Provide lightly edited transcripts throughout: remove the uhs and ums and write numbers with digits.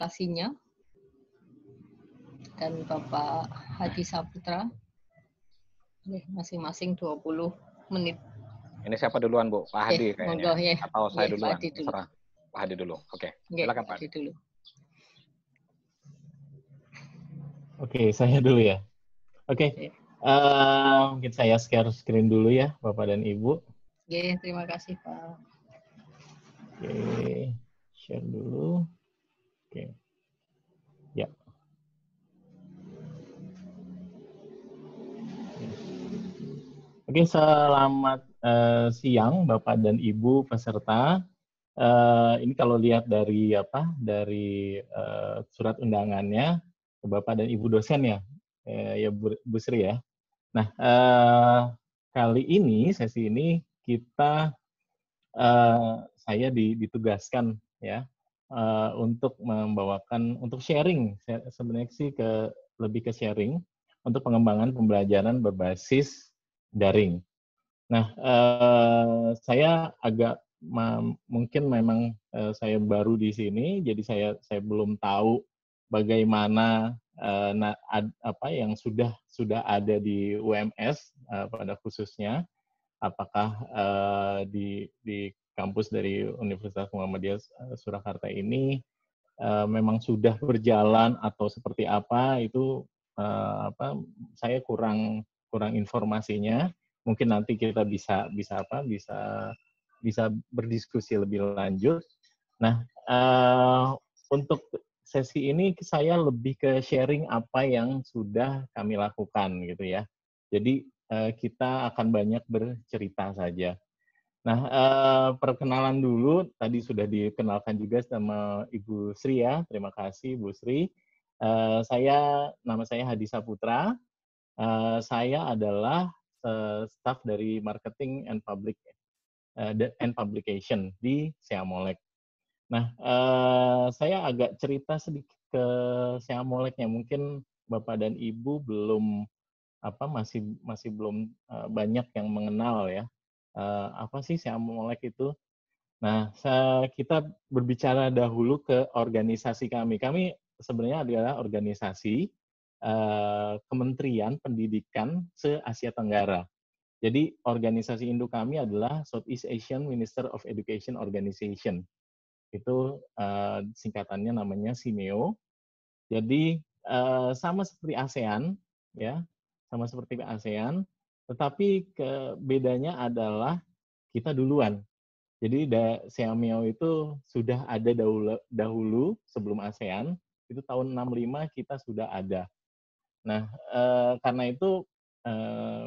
presentasinya dan Bapak Hadi Saputra. Masing-masing 20 menit. Ini siapa duluan, Bu? Pak Hadi kayaknya. Monggo, ya. Atau saya duluan? Pak Hadi dulu. Terserah. Pak Hadi dulu. Oke. Silakan Pak Hadi. Dulu. Oke, saya dulu ya. Oke. Mungkin saya share screen dulu ya, Bapak dan Ibu. Oke, terima kasih Pak. Oke, share dulu. Oke. Ya. Oke, selamat siang Bapak dan Ibu peserta. Ini kalau lihat dari surat undangannya, Bapak dan Ibu dosen ya, ya Bu Sri ya. Nah, kali ini sesi ini saya ditugaskan ya untuk membawakan untuk sharing, sebenarnya sih lebih ke sharing untuk pengembangan pembelajaran berbasis daring. Nah, saya agak mungkin memang saya baru di sini, jadi saya belum tahu bagaimana apa yang sudah ada di UMS pada khususnya, apakah di kampus dari Universitas Muhammadiyah Surakarta ini memang sudah berjalan atau seperti apa itu saya kurang informasinya. Mungkin nanti kita bisa berdiskusi lebih lanjut. Nah, untuk sesi ini saya lebih ke sharing apa yang sudah kami lakukan gitu ya. Jadi kita akan banyak bercerita saja. Nah, perkenalan dulu, tadi sudah dikenalkan juga sama Ibu Sri ya, terima kasih Bu Sri. Nama saya Hadi Saputra, saya adalah staff dari Marketing and Publication di Seamolek. Nah, saya agak cerita sedikit ke Seamoleknya, mungkin Bapak dan Ibu masih belum banyak yang mengenal ya. Apa sih Seamolek itu? Nah, kita berbicara dahulu ke organisasi kami. Kami sebenarnya adalah organisasi Kementerian Pendidikan se-Asia Tenggara. Jadi organisasi induk kami adalah Southeast Asian Minister of Education Organization. Itu singkatannya namanya SIMEO. Jadi sama seperti ASEAN, ya, sama seperti ASEAN, tetapi bedanya adalah kita duluan. Jadi SEAMEO itu sudah ada dahulu sebelum ASEAN, itu tahun 65 kita sudah ada. Nah, karena itu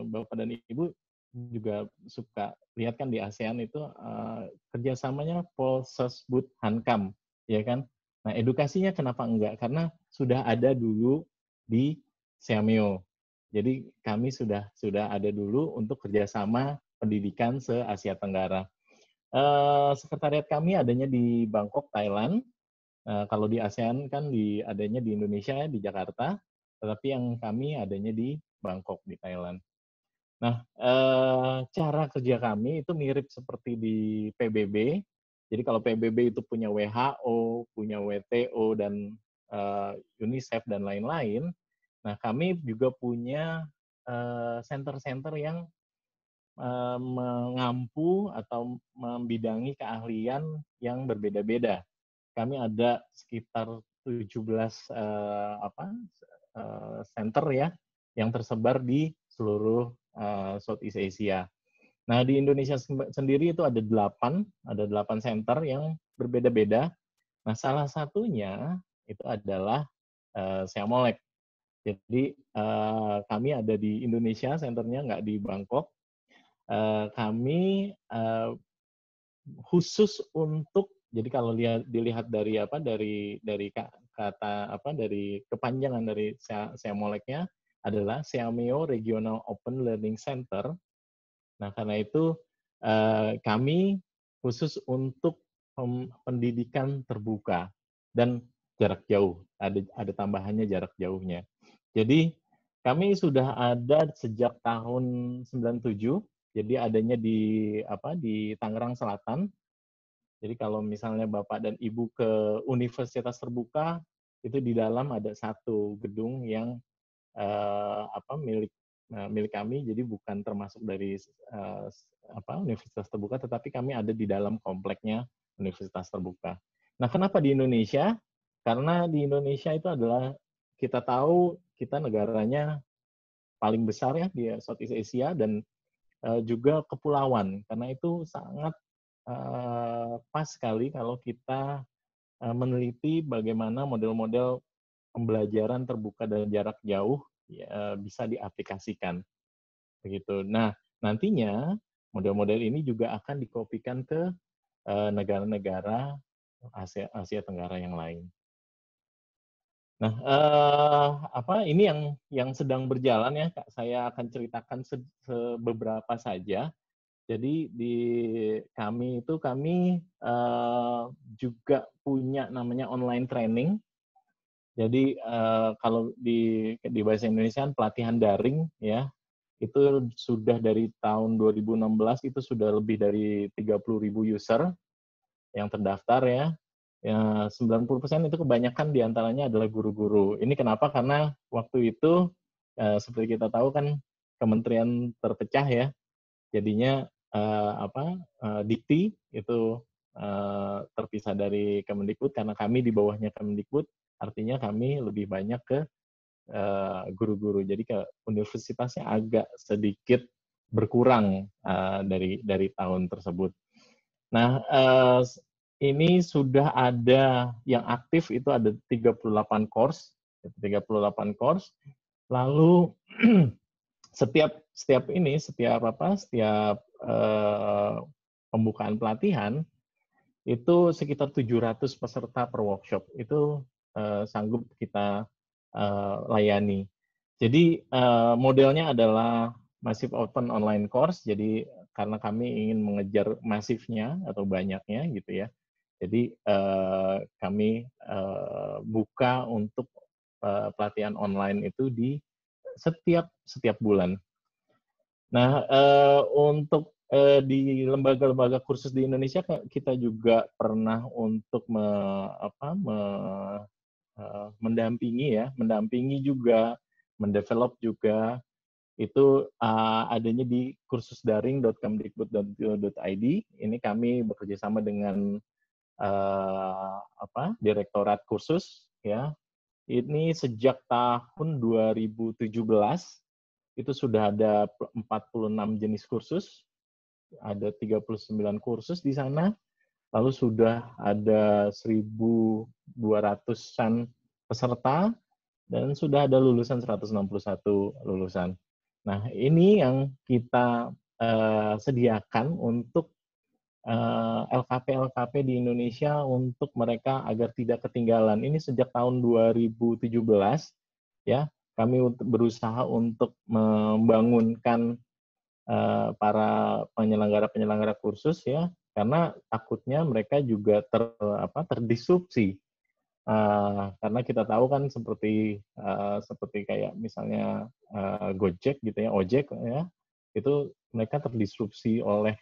Bapak dan Ibu juga suka lihat kan di ASEAN itu kerjasamanya Polsesbud Hankam, ya kan? Nah, edukasinya kenapa enggak? Karena sudah ada dulu di SEAMEO. Jadi kami sudah ada dulu untuk kerjasama pendidikan se-Asia Tenggara. Sekretariat kami adanya di Bangkok, Thailand. Kalau di ASEAN kan adanya di Indonesia, di Jakarta. Tetapi yang kami adanya di Bangkok, di Thailand. Nah, cara kerja kami itu mirip seperti di PBB. Jadi kalau PBB itu punya WHO, punya WTO, dan UNICEF, dan lain-lain. Nah, kami juga punya center-center yang mengampu atau membidangi keahlian yang berbeda-beda. Kami ada sekitar 17 center ya yang tersebar di seluruh Southeast Asia. Nah, di Indonesia sendiri itu ada 8 center yang berbeda-beda. Nah, salah satunya itu adalah Seamolek. Jadi kami ada di Indonesia, senternya nggak di Bangkok. Kami khusus untuk, jadi kalau dilihat dari kepanjangan dari Seamoleknya adalah Seameo Regional Open Learning Center. Nah, karena itu kami khusus untuk pendidikan terbuka dan jarak jauh. Ada tambahannya jarak jauhnya. Jadi kami sudah ada sejak tahun 97. Jadi adanya di Tangerang Selatan. Jadi kalau misalnya Bapak dan Ibu ke universitas terbuka, itu di dalam ada satu gedung yang milik kami, jadi bukan termasuk dari universitas terbuka, tetapi kami ada di dalam kompleknya universitas terbuka. Nah, kenapa di Indonesia? Karena di Indonesia itu adalah, kita tahu kita negaranya paling besar ya di Southeast Asia, dan juga kepulauan. Karena itu sangat pas sekali kalau kita meneliti bagaimana model-model pembelajaran terbuka dan jarak jauh ya, bisa diaplikasikan begitu. Nah, nantinya model-model ini juga akan dikopikan ke negara-negara Asia Tenggara yang lain. Nah, ini yang sedang berjalan ya, Kak. Saya akan ceritakan beberapa saja. Jadi di kami juga punya namanya online training. Jadi kalau di bahasa Indonesia kan pelatihan daring ya, itu sudah dari tahun 2016 itu sudah lebih dari 30.000 user yang terdaftar ya. Ya, 90% itu kebanyakan diantaranya adalah guru-guru. Ini kenapa? Karena waktu itu seperti kita tahu kan kementerian terpecah ya. Jadinya Dikti itu terpisah dari Kemendikbud, karena kami di bawahnya Kemendikbud, artinya kami lebih banyak ke guru-guru. Jadi ke universitasnya agak sedikit berkurang dari tahun tersebut. Nah, ini sudah ada yang aktif, itu ada 38 course. Lalu setiap pembukaan pelatihan itu sekitar 700 peserta per workshop. Itu sanggup kita layani. Jadi modelnya adalah massive open online course. Jadi karena kami ingin mengejar masifnya atau banyaknya gitu ya. Jadi kami buka untuk pelatihan online itu di setiap bulan. Nah, untuk di lembaga-lembaga kursus di Indonesia kita juga pernah untuk mendampingi juga, mendevelop juga. Itu adanya di kursusdaring.kemdikbud.go.id. Ini kami bekerja sama dengan Direktorat Kursus ya. Ini sejak tahun 2017 itu sudah ada 46 jenis kursus, ada 39 kursus di sana, lalu sudah ada 1.200-an peserta, dan sudah ada lulusan 161 lulusan. Nah, ini yang kita sediakan untuk LKP di Indonesia untuk mereka agar tidak ketinggalan. Ini sejak tahun 2017 ya, kami berusaha untuk membangunkan para penyelenggara kursus ya, karena takutnya mereka juga terdisrupsi. Karena kita tahu kan seperti kayak misalnya Gojek gitu ya, ojek ya, itu mereka terdisrupsi oleh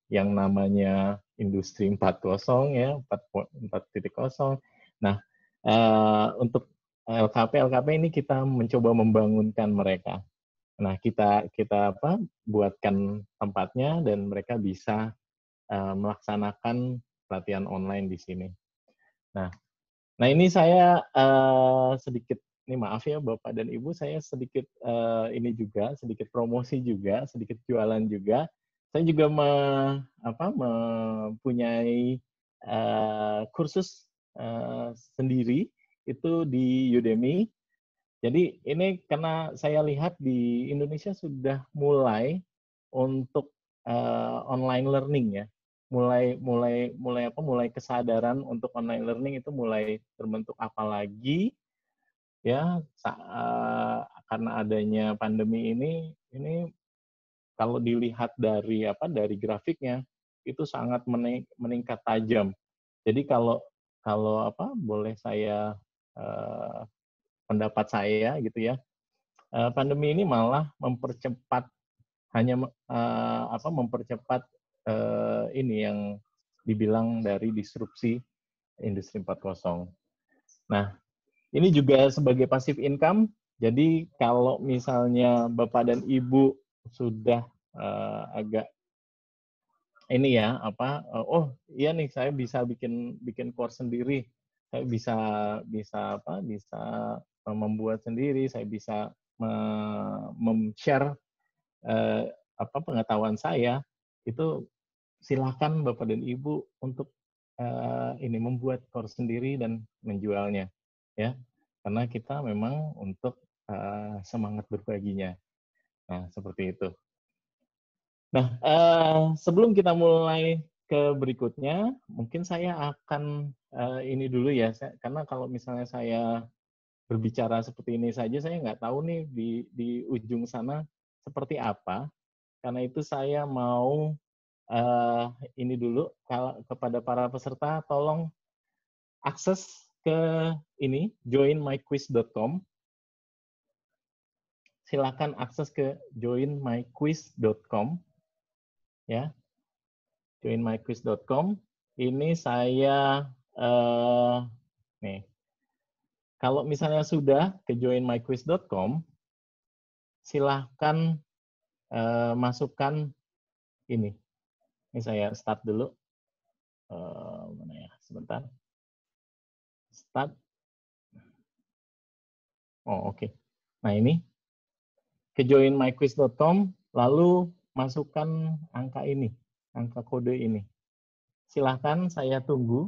yang namanya industri 4.0 ya, 4.0. Nah, untuk LKP ini kita mencoba membangunkan mereka. Nah, kita buatkan tempatnya dan mereka bisa melaksanakan pelatihan online di sini. Nah, ini saya sedikit, ini maaf ya Bapak dan Ibu, saya sedikit ini juga, sedikit promosi juga, sedikit jualan juga. Saya juga mempunyai kursus sendiri itu di Udemy. Jadi ini karena saya lihat di Indonesia sudah mulai untuk online learning ya, mulai kesadaran untuk online learning itu mulai terbentuk, apalagi ya karena adanya pandemi ini kalau dilihat dari grafiknya itu sangat meningkat tajam. Jadi kalau boleh saya pendapat saya gitu ya, pandemi ini malah mempercepat ini yang dibilang dari disrupsi Industri 4.0. Nah, ini juga sebagai passive income. Jadi kalau misalnya Bapak dan Ibu sudah agak ini ya oh iya nih saya bisa bikin course sendiri, saya bisa membuat sendiri, saya bisa share pengetahuan saya, itu silahkan Bapak dan Ibu untuk ini membuat course sendiri dan menjualnya, ya, karena kita memang untuk semangat berbaginya. Nah, seperti itu. Nah, sebelum kita mulai ke berikutnya, mungkin saya akan ini dulu ya, karena kalau misalnya saya berbicara seperti ini saja, saya nggak tahu nih di ujung sana seperti apa. Karena itu saya mau ini dulu kepada para peserta, tolong akses ke ini joinmyquiz.com. Silakan akses ke joinmyquiz.com, ya, joinmyquiz.com. Ini saya nih, kalau misalnya sudah ke joinmyquiz.com, silahkan masukkan ini. Ini saya start dulu. Mana ya? Sebentar. Start. Oh, oke. Nah, ini ke joinmyquiz.com, lalu masukkan angka ini, angka kode ini. Silahkan, saya tunggu.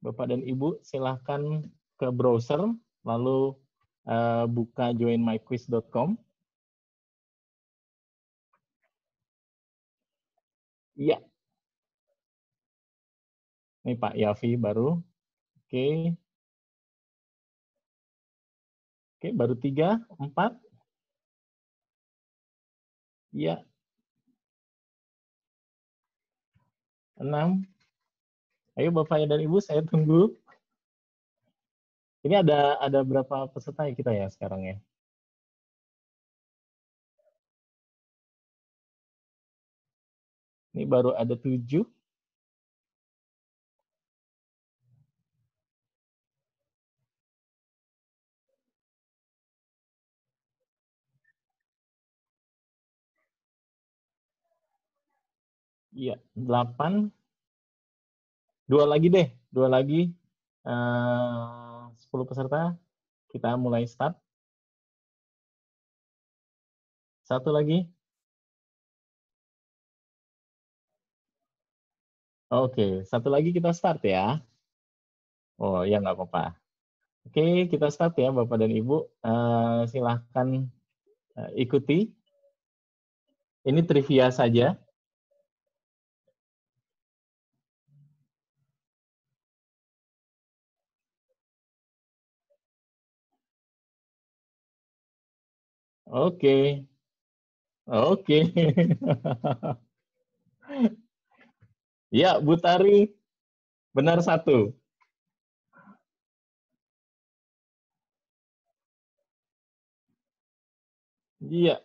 Bapak dan Ibu, silahkan ke browser, lalu buka joinmyquiz.com. Iya. Ini Pak Yafi baru. Oke. Oke, baru 3, 4. Iya. 6. Ayo Bapak dan Ibu, saya tunggu. Ini ada berapa peserta ya kita ya sekarang ya? Ini baru ada 7. Iya, 8. 2 lagi deh, 2 lagi. 10 peserta. Kita mulai start. 1 lagi. Oke, 1 lagi kita start ya. Oh, ya nggak apa-apa. Oke, kita start ya Bapak dan Ibu. Silahkan ikuti. Ini trivia saja. Oke. Oke. Ya, Bu Tari, benar 1. Iya.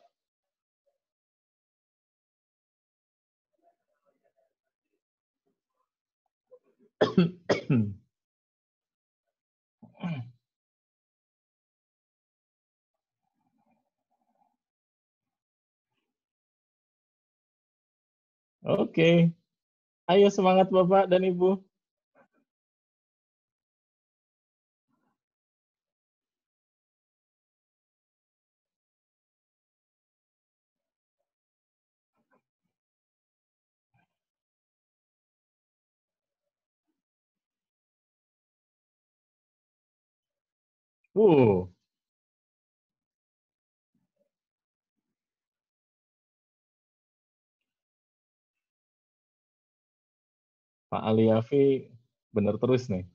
Oke. Ayo semangat Bapak dan Ibu. Uh, Pak Aliafi benar terus nih.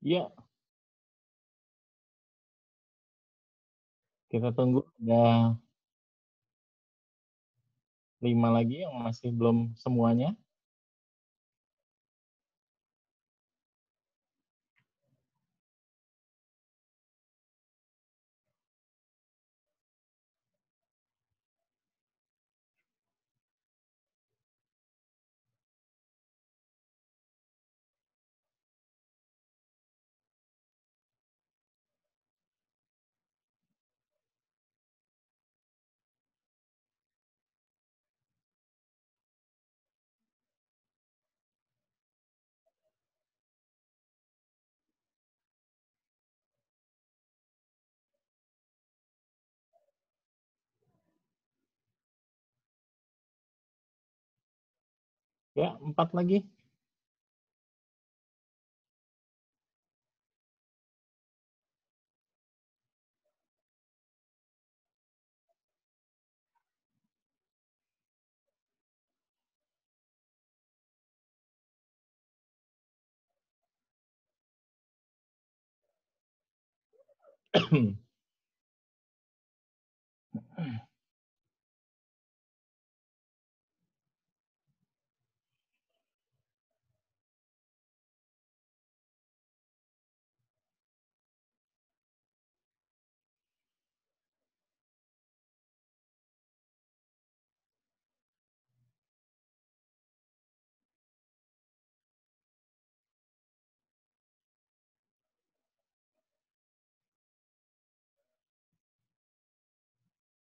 Ya, kita tunggu ada 5 lagi yang masih belum semuanya. Ya, 4 lagi.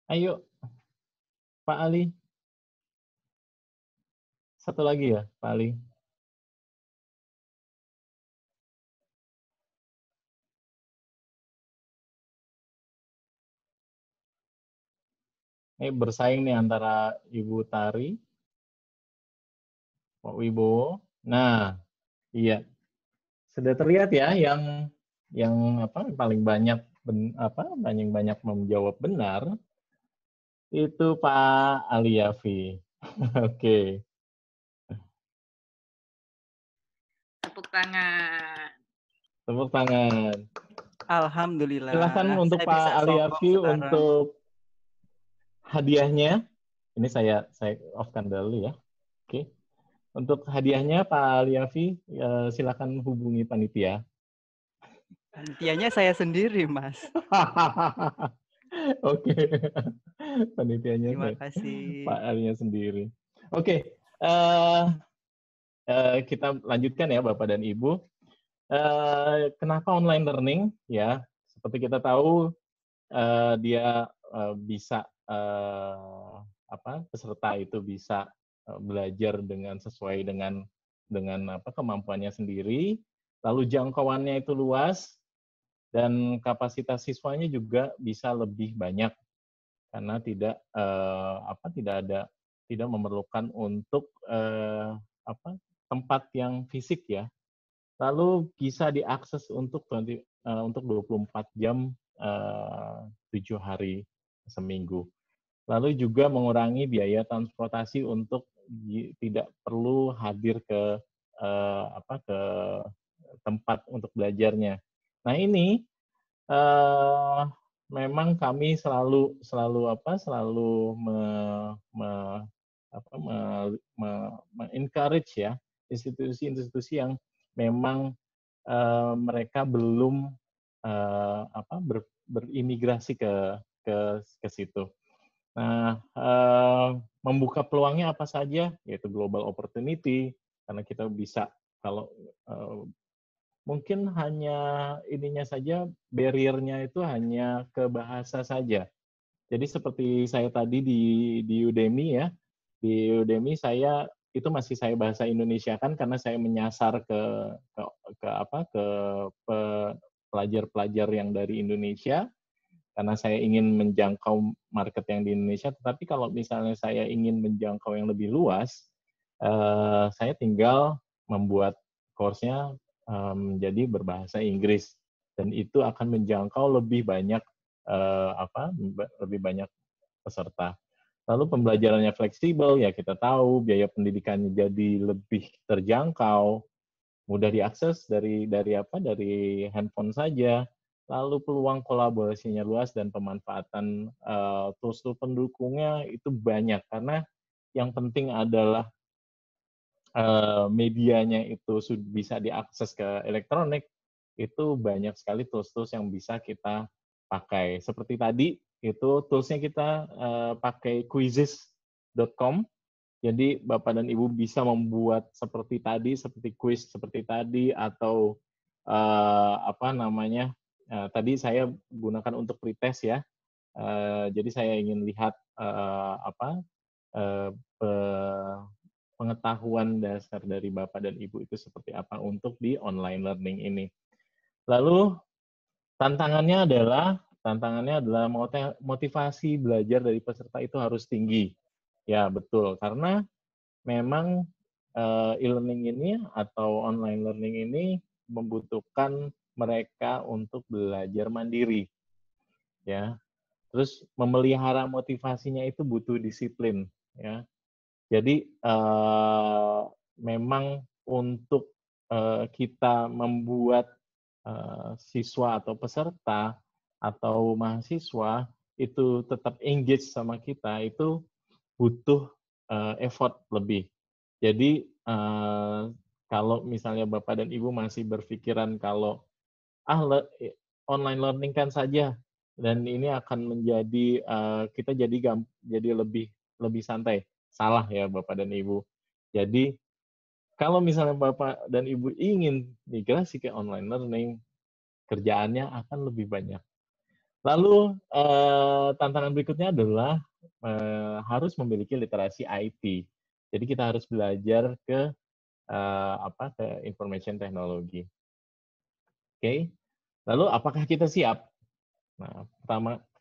Ayo, Pak Ali. Satu lagi ya, Pak Ali. Ini bersaing nih antara Ibu Tari, Pak Wibowo. Nah, iya. Sudah terlihat ya yang apa paling banyak paling banyak menjawab benar itu Pak Aliafi. Oke. Tepuk tangan. Tepuk tangan. Alhamdulillah. Silakan untuk Saya Pak bisa sombong Aliafi sekarang. untuk hadiahnya. Ini saya off-kan dulu ya. Oke. Untuk hadiahnya Pak Aliafi, silakan hubungi panitia. Panitianya saya sendiri, Mas. Oke. Panitianya Terima kasih. Pak Alinya sendiri. Oke. Kita lanjutkan ya Bapak dan Ibu. Kenapa online learning? Ya, seperti kita tahu dia bisa peserta itu bisa belajar dengan sesuai dengan kemampuannya sendiri, lalu jangkauannya itu luas dan kapasitas siswanya juga bisa lebih banyak karena tidak memerlukan untuk tempat yang fisik ya. Lalu bisa diakses untuk 24 jam 7 hari seminggu. Lalu juga mengurangi biaya transportasi untuk tidak perlu hadir ke ke tempat untuk belajarnya. Nah ini memang kami selalu encourage ya institusi-institusi yang memang mereka belum berimigrasi ke situ. Nah, membuka peluangnya apa saja, yaitu global opportunity, karena kita bisa kalau mungkin hanya ininya saja, barrier-nya itu hanya ke bahasa saja. Jadi seperti saya tadi di Udemy ya, di Udemy saya itu masih saya bahasa Indonesia kan karena saya menyasar ke pelajar-pelajar yang dari Indonesia karena saya ingin menjangkau market yang di Indonesia. Tetapi kalau misalnya saya ingin menjangkau yang lebih luas, saya tinggal membuat course-nya menjadi berbahasa Inggris, dan itu akan menjangkau lebih banyak lebih banyak peserta. Lalu pembelajarannya fleksibel, ya kita tahu biaya pendidikannya jadi lebih terjangkau, mudah diakses dari handphone saja. Lalu peluang kolaborasinya luas dan pemanfaatan tools-tools pendukungnya itu banyak, karena yang penting adalah medianya itu bisa diakses ke elektronik. Itu banyak sekali tools-tools yang bisa kita pakai. Seperti tadi, itu tools-nya kita pakai quizzes.com. Jadi Bapak dan Ibu bisa membuat seperti quiz seperti tadi, atau tadi saya gunakan untuk pretest ya. Jadi saya ingin lihat pengetahuan dasar dari Bapak dan Ibu itu seperti apa untuk di online learning ini. Lalu tantangannya adalah motivasi belajar dari peserta itu harus tinggi. Ya, betul. Karena memang e-learning ini atau online learning ini membutuhkan mereka untuk belajar mandiri. Ya. Terus memelihara motivasinya itu butuh disiplin, ya. Jadi memang untuk kita membuat siswa atau peserta atau mahasiswa itu tetap engage sama kita, itu butuh effort lebih. Jadi kalau misalnya Bapak dan Ibu masih berpikiran kalau online learning kan saja, dan ini akan menjadi kita jadi lebih santai. Salah ya Bapak dan Ibu. Jadi kalau misalnya Bapak dan Ibu ingin migrasi ke online learning, kerjaannya akan lebih banyak. Lalu tantangan berikutnya adalah harus memiliki literasi IT. Jadi kita harus belajar ke information technology. Oke. Lalu apakah kita siap? Nah,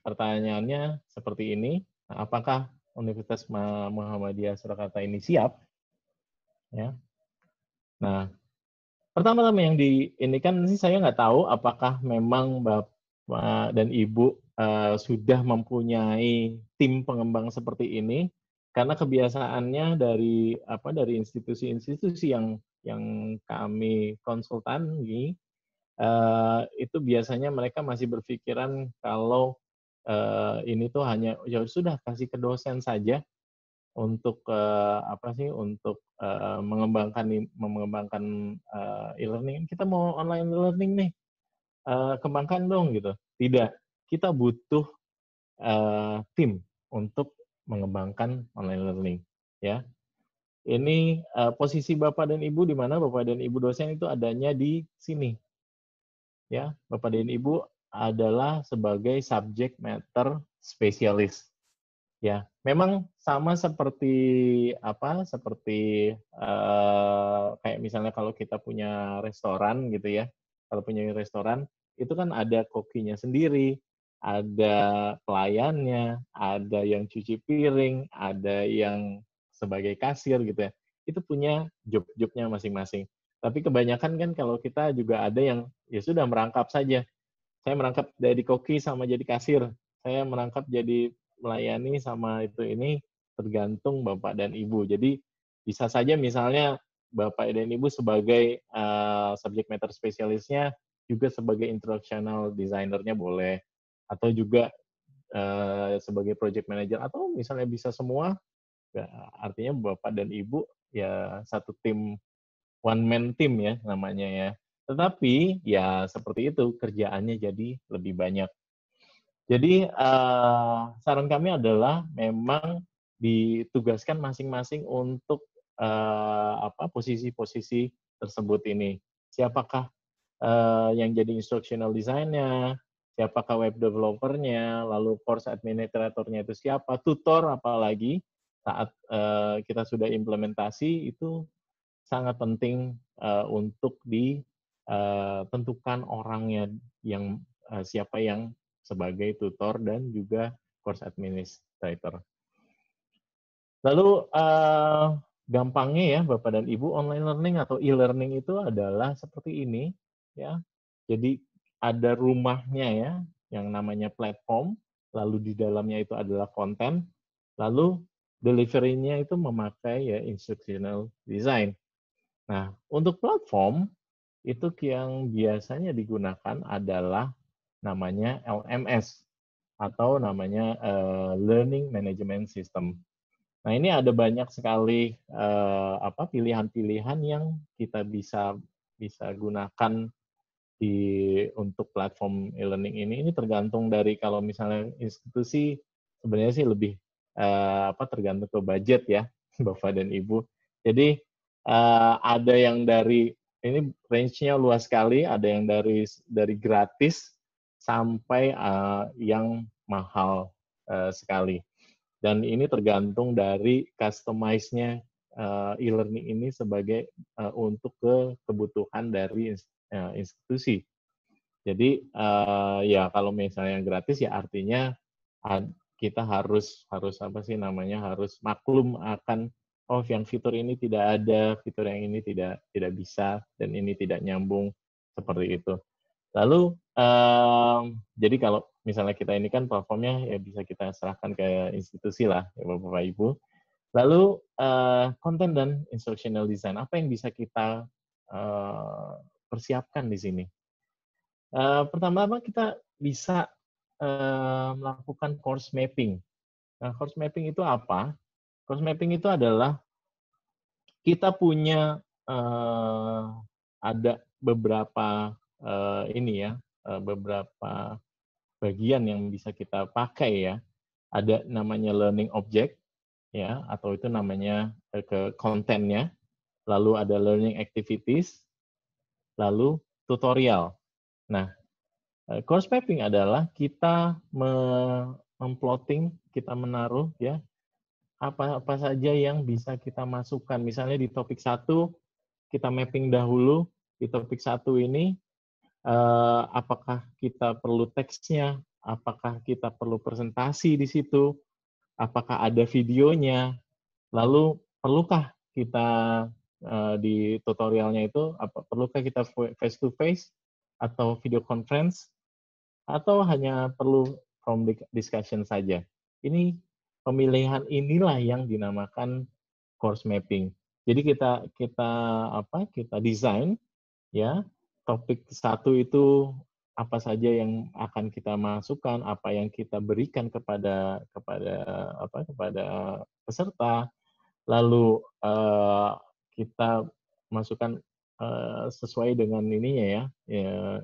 pertanyaannya seperti ini. Nah, apakah Universitas Muhammadiyah Surakarta ini siap? Ya. Nah, pertama-tama yang ini kan saya nggak tahu apakah memang Bapak dan Ibu sudah mempunyai tim pengembang seperti ini, karena kebiasaannya dari institusi-institusi yang kami konsultasi, itu biasanya mereka masih berpikiran kalau ini tuh hanya ya sudah kasih ke dosen saja untuk mengembangkan e-learning. Kita mau online learning nih, kembangkan dong gitu. Tidak, kita butuh tim untuk mengembangkan online learning, ya. Ini posisi Bapak dan Ibu, di mana Bapak dan Ibu dosen itu adanya di sini, ya. Bapak dan Ibu adalah sebagai subject matter specialist. Ya, memang sama seperti kayak misalnya kalau kita punya restoran gitu ya. Kalau punya restoran itu kan ada kokinya sendiri, ada pelayannya, ada yang cuci piring, ada yang sebagai kasir gitu ya. Itu punya job-jobnya masing-masing. Tapi kebanyakan kan kalau kita juga ada yang ya sudah merangkap saja. Saya merangkap jadi koki sama jadi kasir. Saya merangkap jadi melayani sama ini tergantung Bapak dan Ibu. Jadi bisa saja misalnya Bapak dan Ibu sebagai subject matter spesialisnya juga sebagai instructional designer-nya boleh, atau juga sebagai project manager, atau misalnya bisa semua, ya, artinya Bapak dan Ibu ya satu tim, one man team ya namanya ya. Tetapi ya seperti itu, kerjaannya jadi lebih banyak. Jadi saran kami adalah memang ditugaskan masing-masing untuk posisi-posisi tersebut ini. Siapakah yang jadi instructional design-nya, siapakah web developer-nya, lalu course administrator-nya itu siapa, tutor apalagi saat kita sudah implementasi itu sangat penting untuk ditentukan orangnya, yang siapa yang sebagai tutor dan juga course administrator. Lalu gampangnya ya Bapak dan Ibu, online learning atau e-learning itu adalah seperti ini ya. Jadi ada rumahnya ya, yang namanya platform, lalu di dalamnya itu adalah konten, lalu delivery-nya itu memakai ya instructional design. Nah, untuk platform itu yang biasanya digunakan adalah namanya LMS atau namanya Learning Management System. Nah, ini ada banyak sekali pilihan-pilihan yang kita bisa gunakan untuk platform e-learning ini. Ini tergantung dari, kalau misalnya institusi sebenarnya sih lebih tergantung ke budget ya Bapak dan Ibu. Jadi ada yang dari, ini range-nya luas sekali, ada yang dari gratis sampai yang mahal sekali. Dan ini tergantung dari customize-nya e-learning ini sebagai untuk kebutuhan dari institusi. Jadi ya kalau misalnya gratis ya artinya kita harus harus maklum akan yang fitur ini tidak ada, fitur yang ini tidak bisa, dan ini tidak nyambung seperti itu. Lalu jadi kalau misalnya kita ini kan platformnya ya bisa kita serahkan ke institusi lah ya Bapak Ibu. Lalu konten dan instructional design, apa yang bisa kita persiapkan di sini? Pertama-tama kita bisa melakukan course mapping. Nah, course mapping itu apa? Course mapping itu adalah kita punya ada beberapa beberapa bagian yang bisa kita pakai ya. Ada namanya learning object ya, atau itu namanya ke kontennya. Lalu ada learning activities, lalu tutorial. Nah, course mapping adalah kita memplotting, kita menaruh ya apa saja yang bisa kita masukkan. Misalnya di topik 1 kita mapping dahulu di topik 1 ini apakah kita perlu teksnya, apakah kita perlu presentasi di situ, apakah ada videonya, lalu perlukah kita di tutorialnya itu perlukah kita face to face atau video conference, atau hanya perlu from discussion saja. Ini pemilihan inilah yang dinamakan course mapping. Jadi kita desain ya topik 1 itu apa saja yang akan kita masukkan, apa yang kita berikan kepada peserta, lalu kita masukkan sesuai dengan ininya ya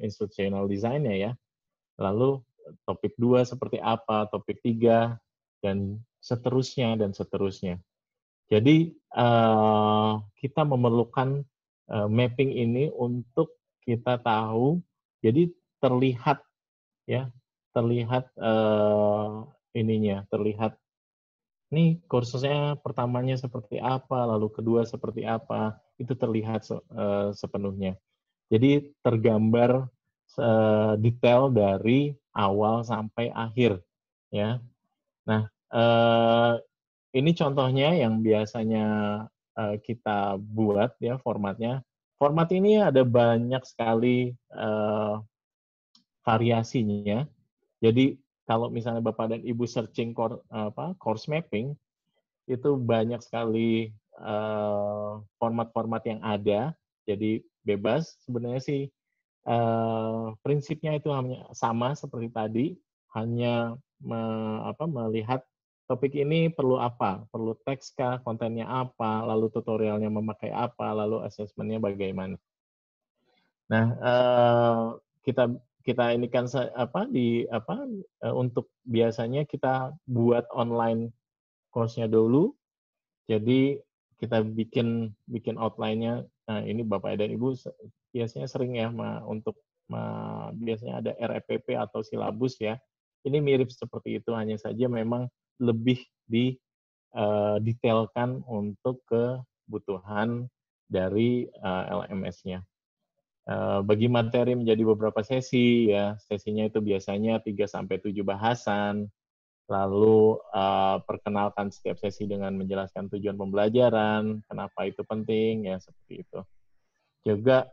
instructional design-nya ya. Lalu topik 2 seperti apa, topik 3, dan seterusnya. Jadi kita memerlukan mapping ini untuk kita tahu, jadi terlihat nih kursusnya pertamanya seperti apa, lalu kedua seperti apa, itu terlihat sepenuhnya. Jadi tergambar detail dari awal sampai akhir ya. Nah, ini contohnya yang biasanya kita buat ya formatnya. Format ini ada banyak sekali variasinya. Jadi kalau misalnya Bapak dan Ibu searching course mapping, itu banyak sekali format-format yang ada. Jadi bebas sebenarnya sih. Prinsipnya itu hanya sama seperti tadi, hanya melihat topik ini perlu apa, perlu teks kah, kontennya apa, lalu tutorialnya memakai apa, lalu assessment-nya bagaimana. Nah, kita ini kan untuk biasanya kita buat online course-nya dulu. Jadi kita bikin outline-nya. Nah, ini Bapak dan Ibu biasanya sering ya biasanya ada REPP atau silabus ya. Ini mirip seperti itu, hanya saja memang lebih detailkan untuk kebutuhan dari LMS-nya. bagi materi menjadi beberapa sesi ya. Sesinya itu biasanya 3-7 bahasan. Lalu perkenalkan setiap sesi dengan menjelaskan tujuan pembelajaran, kenapa itu penting ya seperti itu. Juga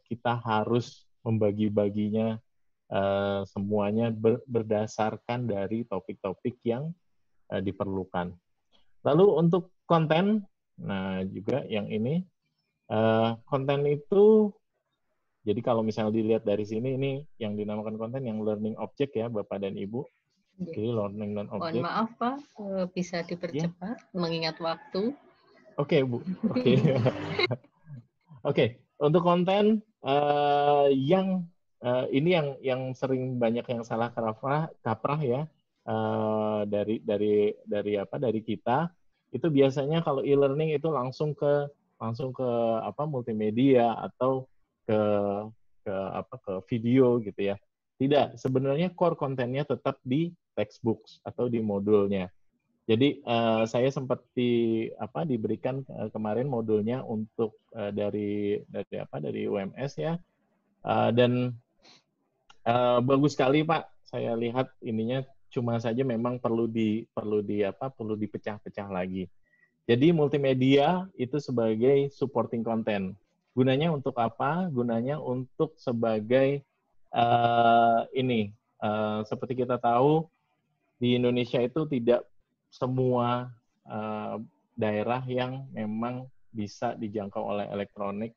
kita harus membagi-baginya semuanya berdasarkan dari topik-topik yang diperlukan. Lalu untuk konten, nah juga yang ini konten itu, jadi kalau misalnya dilihat dari sini, ini yang dinamakan konten yang learning object ya Bapak dan Ibu. Jadi learning non object. Mohon maaf Pak, bisa dipercepat mengingat waktu. Oke Bu, oke. Oke, untuk konten ini yang sering banyak yang salah kaprah ya dari kita itu biasanya kalau e-learning itu langsung ke multimedia atau ke video gitu ya. Tidak, sebenarnya core kontennya tetap di textbooks atau di modulnya. Jadi saya sempat diberikan kemarin modulnya untuk dari UMS ya, dan bagus sekali Pak. Saya lihat ininya, cuma saja memang perlu dipecah-pecah lagi. Jadi multimedia itu sebagai supporting content. Gunanya untuk apa? Gunanya untuk sebagai seperti kita tahu di Indonesia itu tidak semua daerah yang memang bisa dijangkau oleh elektronik,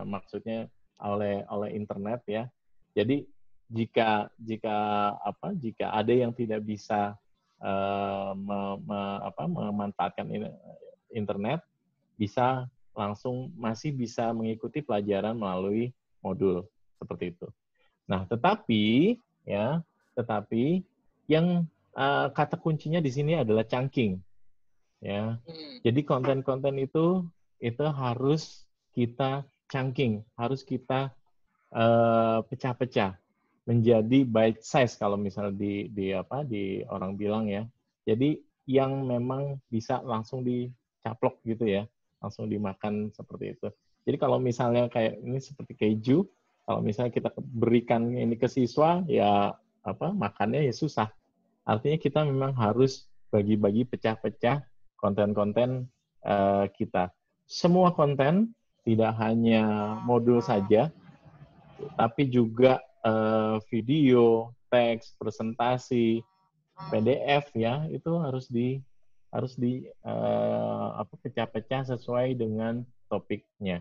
maksudnya oleh internet ya. Jadi jika ada yang tidak bisa memanfaatkan internet, masih bisa mengikuti pelajaran melalui modul seperti itu. Nah, tetapi yang kata kuncinya di sini adalah chunking, ya. Jadi konten-konten itu harus kita chunking, harus kita pecah-pecah menjadi bite size kalau misalnya di orang bilang ya. Jadi yang memang bisa langsung dicaplok gitu ya, langsung dimakan seperti itu. Jadi kalau misalnya kayak ini seperti keju, kalau misalnya kita berikan ini ke siswa ya makannya ya susah. Artinya kita memang harus bagi-bagi pecah-pecah konten-konten kita. Semua konten, tidak hanya modul saja, tapi juga video, teks, presentasi, PDF ya, itu harus pecah-pecah sesuai dengan topiknya.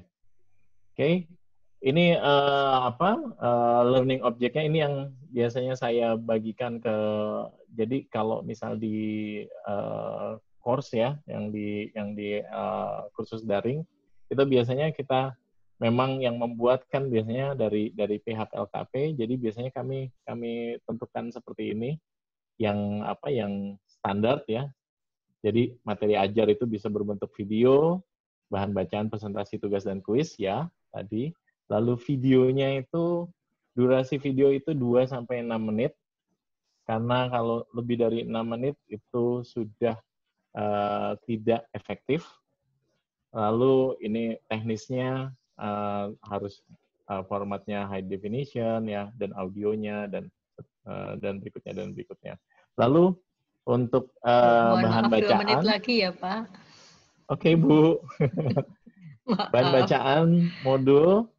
Oke. Ini learning object-nya ini yang biasanya saya bagikan jadi kalau misal di course ya, yang di kursus daring, itu biasanya kita memang yang membuatkan biasanya dari pihak LKP, jadi biasanya kami tentukan seperti ini, yang standar ya. Jadi materi ajar itu bisa berbentuk video, bahan bacaan, presentasi, tugas, dan kuis ya tadi. Lalu videonya itu, durasi video itu 2-6 menit, karena kalau lebih dari 6 menit itu sudah tidak efektif. Lalu ini teknisnya harus formatnya high definition ya, dan audionya, dan berikutnya. Lalu untuk bahan bacaan. 2 menit lagi ya Pak. Oke Bu. Bahan bacaan, modul,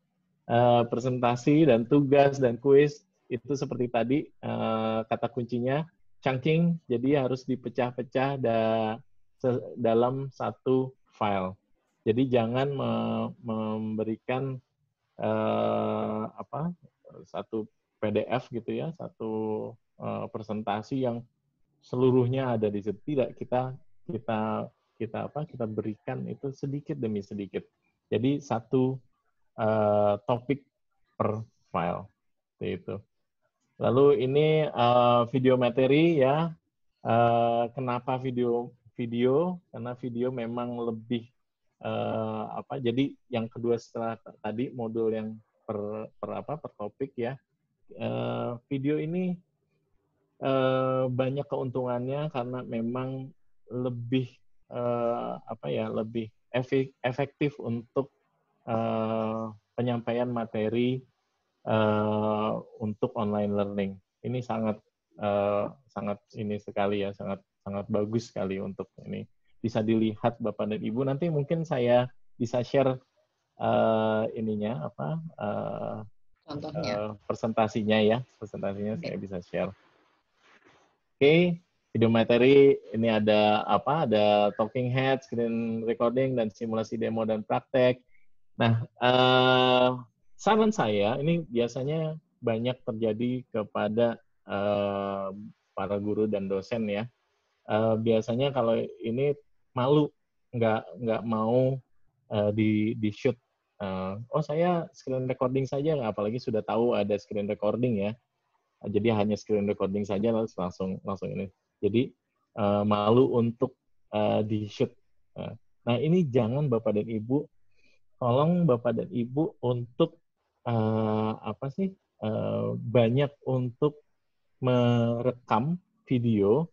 presentasi, dan tugas, dan kuis, itu seperti tadi kata kuncinya, chunking, jadi harus dipecah-pecah dalam satu file. Jadi jangan memberikan satu PDF gitu ya, satu presentasi yang seluruhnya ada di situ. Tidak, kita berikan itu sedikit demi sedikit. Jadi satu topik per file, seperti itu. Lalu ini video materi ya. Kenapa video? Karena video memang lebih jadi yang kedua setelah tadi modul yang per topik ya. Video ini banyak keuntungannya karena memang lebih lebih efektif untuk penyampaian materi untuk online learning. Ini sangat ini sekali ya, sangat bagus sekali untuk ini. Bisa dilihat Bapak dan Ibu. Nanti mungkin saya bisa share ininya Contohnya. Presentasinya ya, saya bisa share. Oke, video materi ini ada ada talking head, screen recording, dan simulasi demo dan praktek. Nah, saran saya ini biasanya banyak terjadi kepada para guru dan dosen ya. Biasanya kalau ini malu, nggak mau di shoot. Saya screen recording saja, apalagi sudah tahu ada screen recording ya. Jadi hanya screen recording saja langsung ini. Jadi malu untuk di shoot. Nah ini jangan Bapak dan Ibu, tolong Bapak dan Ibu untuk banyak untuk merekam video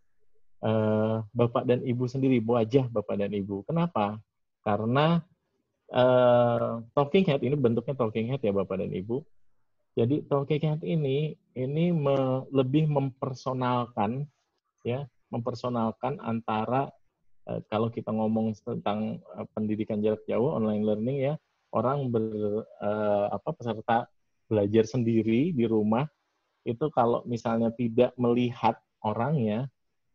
Bapak dan Ibu sendiri, wajah Bapak dan Ibu. Kenapa? Karena talking head ini bentuknya talking head ya Bapak dan Ibu. Jadi talking head ini lebih mempersonalkan ya, antara kalau kita ngomong tentang pendidikan jarak jauh online learning ya, orang peserta belajar sendiri di rumah itu kalau misalnya tidak melihat orangnya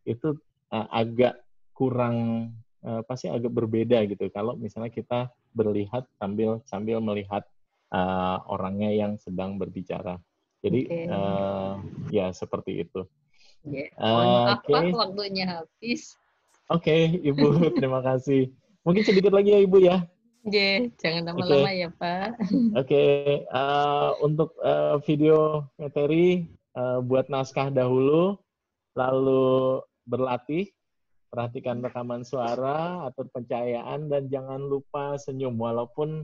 itu agak kurang agak berbeda gitu kalau misalnya kita berlihat sambil melihat orangnya yang sedang berbicara. Jadi ya seperti itu. Mohon maaf Pak, waktunya habis. Oke, Ibu, terima kasih. Mungkin sedikit lagi ya Ibu ya. Jangan lama-lama ya Pak. Untuk video materi buat naskah dahulu, lalu berlatih, perhatikan rekaman suara, atur pencahayaan, dan jangan lupa senyum walaupun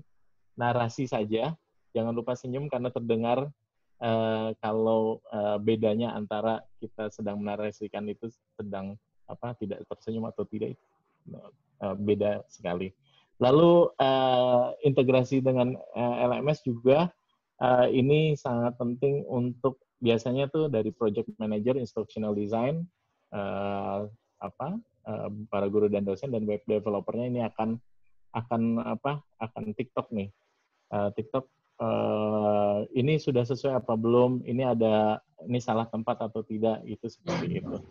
narasi saja. Jangan lupa senyum karena terdengar kalau bedanya antara kita sedang menarasikan itu sedang tidak tersenyum atau tidak, beda sekali. Lalu integrasi dengan LMS juga ini sangat penting untuk biasanya tuh dari project manager, instructional design, para guru dan dosen dan web developernya ini akan TikTok nih. TikTok ini sudah sesuai apa belum? Ini salah tempat atau tidak? Itu seperti itu.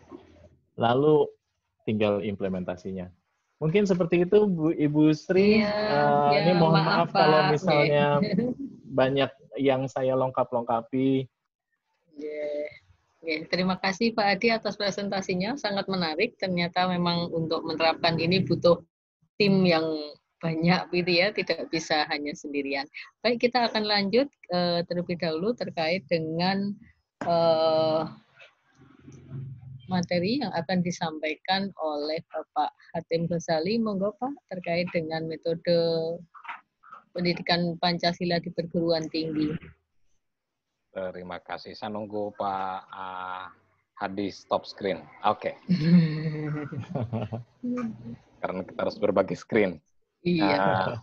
Lalu tinggal implementasinya. Mungkin seperti itu Ibu Sri. Ini mohon maaf kalau misalnya banyak yang saya lengkapi. Terima kasih Pak Adi atas presentasinya, sangat menarik. Ternyata memang untuk menerapkan ini butuh tim yang banyak gitu ya, tidak bisa hanya sendirian. Baik, kita akan lanjut terlebih dahulu terkait dengan materi yang akan disampaikan oleh Bapak Hatim Ghazali. Monggo Pak, terkait dengan metode pendidikan Pancasila di perguruan tinggi. Terima kasih. Saya nunggu Pak Hadi stop screen. Oke. Karena kita harus berbagi screen. Iya.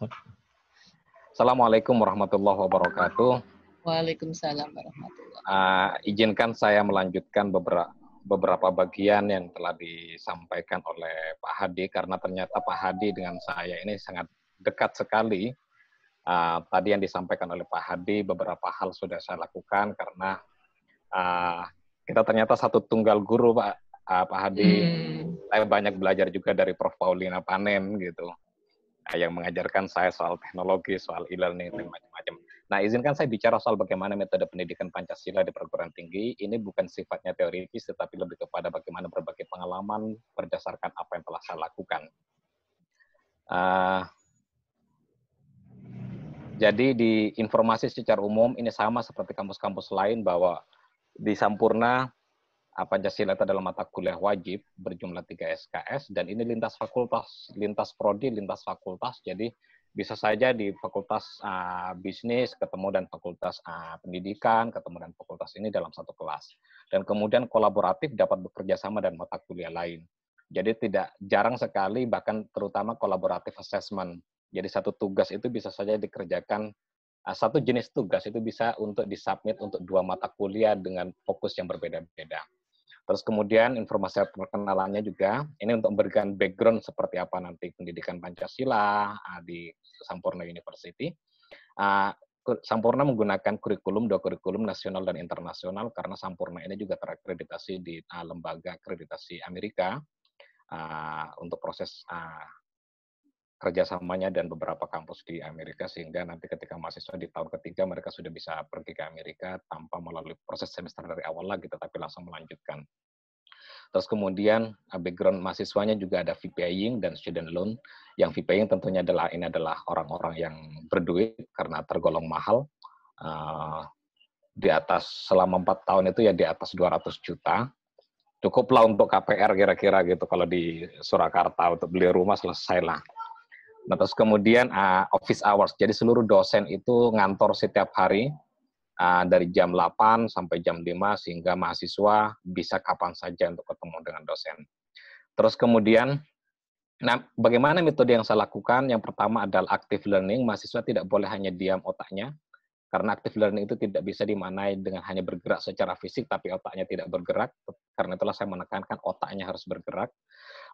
Assalamualaikum warahmatullahi wabarakatuh. Waalaikumsalam warahmatullahi wabarakatuh. Izinkan saya melanjutkan beberapa bagian yang telah disampaikan oleh Pak Hadi, karena ternyata Pak Hadi dengan saya ini sangat dekat sekali. Tadi yang disampaikan oleh Pak Hadi, beberapa hal sudah saya lakukan karena kita ternyata satu tunggal guru Pak Hadi. Saya banyak belajar juga dari Prof. Paulina Panen gitu, yang mengajarkan saya soal teknologi, soal e-learning, dan macam-macam. Nah, izinkan saya bicara soal bagaimana metode pendidikan Pancasila di perguruan tinggi. Ini bukan sifatnya teoritis, tetapi lebih kepada bagaimana berbagi pengalaman berdasarkan apa yang telah saya lakukan. Jadi di informasi secara umum, ini sama seperti kampus-kampus lain bahwa di Sampurna, Pancasila itu adalah mata kuliah wajib berjumlah 3 SKS, dan ini lintas fakultas, lintas prodi, lintas fakultas. Jadi bisa saja di fakultas bisnis ketemu dan fakultas pendidikan ketemu dan fakultas ini dalam satu kelas. Dan kemudian kolaboratif dapat bekerja sama dan mata kuliah lain. Jadi tidak jarang sekali, bahkan terutama kolaboratif assessment. Jadi satu tugas itu bisa saja dikerjakan, satu jenis tugas itu bisa untuk disubmit untuk 2 mata kuliah dengan fokus yang berbeda-beda. Terus kemudian informasi perkenalannya juga, ini untuk memberikan background seperti apa nanti pendidikan Pancasila di Sampurna University. Sampurna menggunakan kurikulum, 2 kurikulum nasional dan internasional, karena Sampurna ini juga terakreditasi di lembaga akreditasi Amerika untuk proses kerjasamanya dan beberapa kampus di Amerika, sehingga nanti ketika mahasiswa di tahun ketiga mereka sudah bisa pergi ke Amerika tanpa melalui proses semester dari awal lagi, tetapi langsung melanjutkan. Terus kemudian background mahasiswanya juga ada fee paying dan student loan. Yang fee paying tentunya adalah orang-orang yang berduit karena tergolong mahal. Di atas selama 4 tahun itu ya di atas 200 juta. Cukuplah untuk KPR kira-kira gitu, kalau di Surakarta untuk beli rumah selesai lah. Nah, terus kemudian office hours. Jadi seluruh dosen itu ngantor setiap hari dari jam 8 sampai jam 5, sehingga mahasiswa bisa kapan saja untuk ketemu dengan dosen. Terus kemudian, nah, bagaimana metode yang saya lakukan? Yang pertama adalah active learning. Mahasiswa tidak boleh hanya diam otaknya, karena active learning itu tidak bisa dimaknai dengan hanya bergerak secara fisik, tapi otaknya tidak bergerak. Karena itulah saya menekankan otaknya harus bergerak.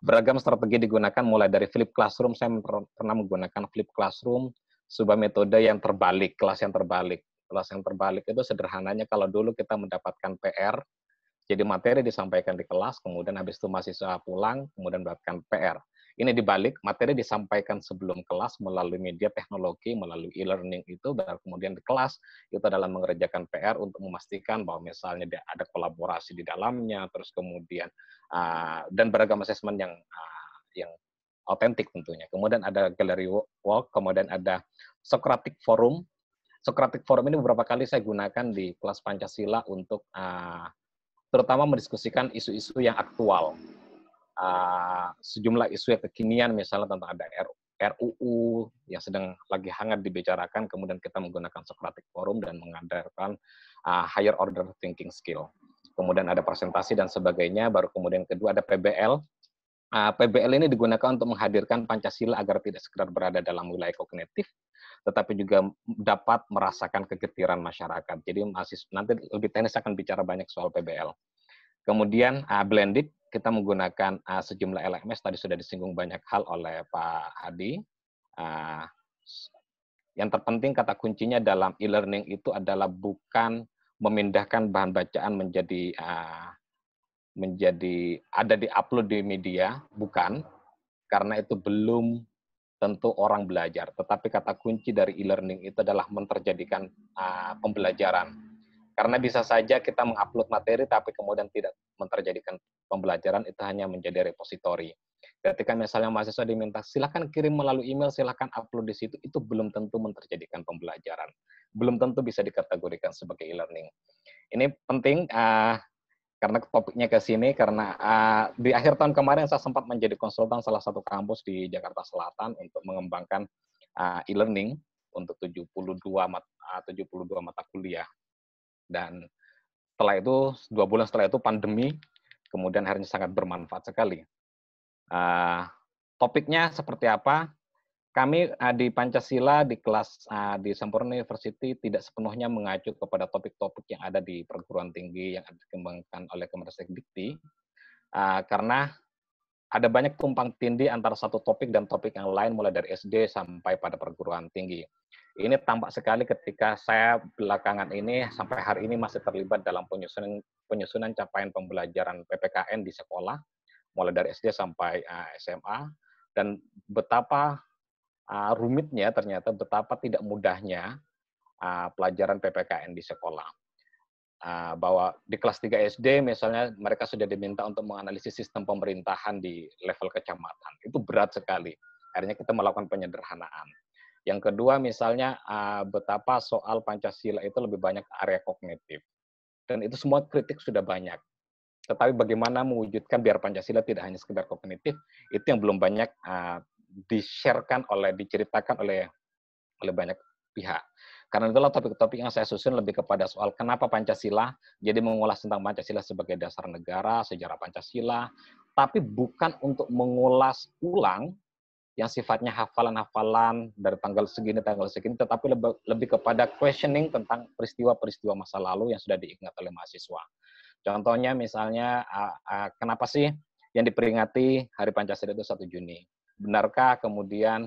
Beragam strategi digunakan, mulai dari flip classroom. Saya pernah menggunakan flip classroom, sebuah metode yang terbalik, kelas yang terbalik. Kelas yang terbalik itu sederhananya, kalau dulu kita mendapatkan PR, jadi materi disampaikan di kelas, kemudian habis itu mahasiswa pulang, kemudian mendapatkan PR. Ini dibalik, materi disampaikan sebelum kelas melalui media teknologi, melalui e-learning itu, dan kemudian di kelas itu adalah mengerjakan PR untuk memastikan bahwa misalnya ada kolaborasi di dalamnya, terus kemudian dan beragam asesmen yang otentik tentunya. Kemudian ada gallery walk, kemudian ada Socratic Forum. Socratic Forum ini beberapa kali saya gunakan di kelas Pancasila untuk terutama mendiskusikan isu-isu yang aktual. Sejumlah isu yang kekinian, misalnya tentang ada RUU yang sedang lagi hangat dibicarakan, kemudian kita menggunakan Socratic Forum dan mengadakan higher order thinking skill. Kemudian ada presentasi dan sebagainya, baru kemudian kedua ada PBL. PBL ini digunakan untuk menghadirkan Pancasila agar tidak sekedar berada dalam wilayah kognitif, tetapi juga dapat merasakan kegetiran masyarakat. Jadi nanti lebih teknis akan bicara banyak soal PBL. Kemudian blended, kita menggunakan sejumlah LMS, tadi sudah disinggung banyak hal oleh Pak Hadi. Yang terpenting kata kuncinya dalam e-learning itu adalah bukan memindahkan bahan bacaan menjadi ada di upload di media, bukan, karena itu belum tentu orang belajar. Tetapi kata kunci dari e-learning itu adalah menterjadikan pembelajaran. Karena bisa saja kita mengupload materi, tapi kemudian tidak menterjadikan pembelajaran, itu hanya menjadi repositori. Ketika misalnya mahasiswa diminta, silakan kirim melalui email, silakan upload di situ, itu belum tentu menterjadikan pembelajaran. Belum tentu bisa dikategorikan sebagai e-learning. Ini penting, karena topiknya ke sini, karena di akhir tahun kemarin saya sempat menjadi konsultan salah satu kampus di Jakarta Selatan untuk mengembangkan e-learning untuk 72 mata kuliah. Dan setelah itu, 2 bulan setelah itu pandemi, kemudian akhirnya sangat bermanfaat sekali. Topiknya seperti apa? Kami di Pancasila, di kelas di Sampurna University tidak sepenuhnya mengacu kepada topik-topik yang ada di perguruan tinggi yang dikembangkan oleh Kemendikbud, karena ada banyak tumpang tindih antara satu topik dan topik yang lain, mulai dari SD sampai pada perguruan tinggi. Ini tampak sekali ketika saya belakangan ini sampai hari ini masih terlibat dalam penyusunan capaian pembelajaran PPKN di sekolah, mulai dari SD sampai SMA, dan betapa rumitnya ternyata, betapa tidak mudahnya pelajaran PPKN di sekolah. Bahwa di kelas 3 SD misalnya mereka sudah diminta untuk menganalisis sistem pemerintahan di level kecamatan. Itu berat sekali. Akhirnya kita melakukan penyederhanaan. Yang kedua misalnya betapa soal Pancasila itu lebih banyak area kognitif. Dan itu semua kritik sudah banyak. Tetapi bagaimana mewujudkan biar Pancasila tidak hanya sekedar kognitif, itu yang belum banyak diceritakan oleh banyak pihak. Karena itulah topik-topik yang saya susun lebih kepada soal kenapa Pancasila, jadi mengulas tentang Pancasila sebagai dasar negara, sejarah Pancasila, tapi bukan untuk mengulas ulang yang sifatnya hafalan-hafalan dari tanggal segini, tetapi lebih kepada questioning tentang peristiwa-peristiwa masa lalu yang sudah diingat oleh mahasiswa. Contohnya misalnya, kenapa sih yang diperingati Hari Pancasila itu 1 Juni? Benarkah kemudian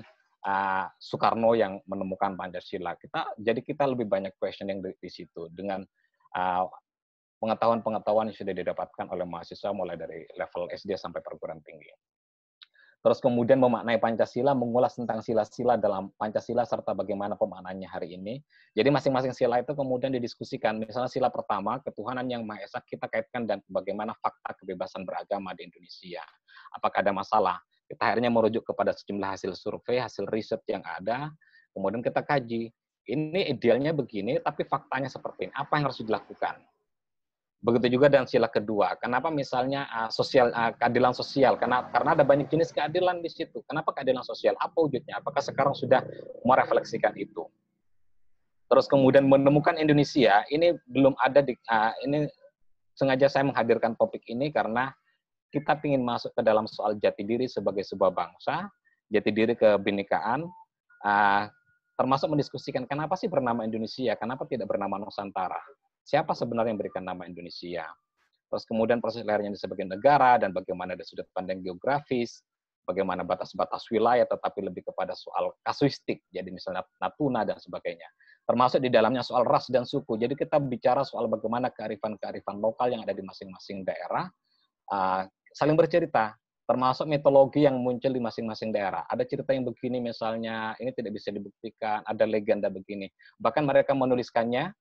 Soekarno yang menemukan Pancasila? Jadi kita lebih banyak questioning di situ dengan pengetahuan-pengetahuan yang sudah didapatkan oleh mahasiswa mulai dari level SD sampai perguruan tinggi. Terus kemudian memaknai Pancasila, mengulas tentang sila-sila dalam Pancasila serta bagaimana pemaknaannya hari ini. Jadi masing-masing sila itu kemudian didiskusikan. Misalnya sila pertama, ketuhanan yang Maha Esa, kita kaitkan dan bagaimana fakta kebebasan beragama di Indonesia. Apakah ada masalah? Kita akhirnya merujuk kepada sejumlah hasil survei, hasil riset yang ada, kemudian kita kaji. Ini idealnya begini, tapi faktanya seperti ini. Apa yang harus dilakukan? Begitu juga dengan sila kedua. Kenapa misalnya keadilan sosial? Karena ada banyak jenis keadilan di situ. Kenapa keadilan sosial? Apa wujudnya? Apakah sekarang sudah merefleksikan itu? Terus kemudian menemukan Indonesia, ini belum ada ini sengaja saya menghadirkan topik ini karena kita ingin masuk ke dalam soal jati diri sebagai sebuah bangsa, jati diri kebinekaan, termasuk mendiskusikan kenapa sih bernama Indonesia, kenapa tidak bernama Nusantara? Siapa sebenarnya yang memberikan nama Indonesia? Terus kemudian proses lahirnya di sebagai negara dan bagaimana ada sudut pandang geografis, bagaimana batas-batas wilayah, tetapi lebih kepada soal kasuistik, jadi misalnya Natuna dan sebagainya. Termasuk di dalamnya soal ras dan suku. Jadi kita bicara soal bagaimana kearifan-kearifan lokal yang ada di masing-masing daerah saling bercerita, termasuk mitologi yang muncul di masing-masing daerah. Ada cerita yang begini misalnya, ini tidak bisa dibuktikan, ada legenda begini. Bahkan mereka menuliskannya,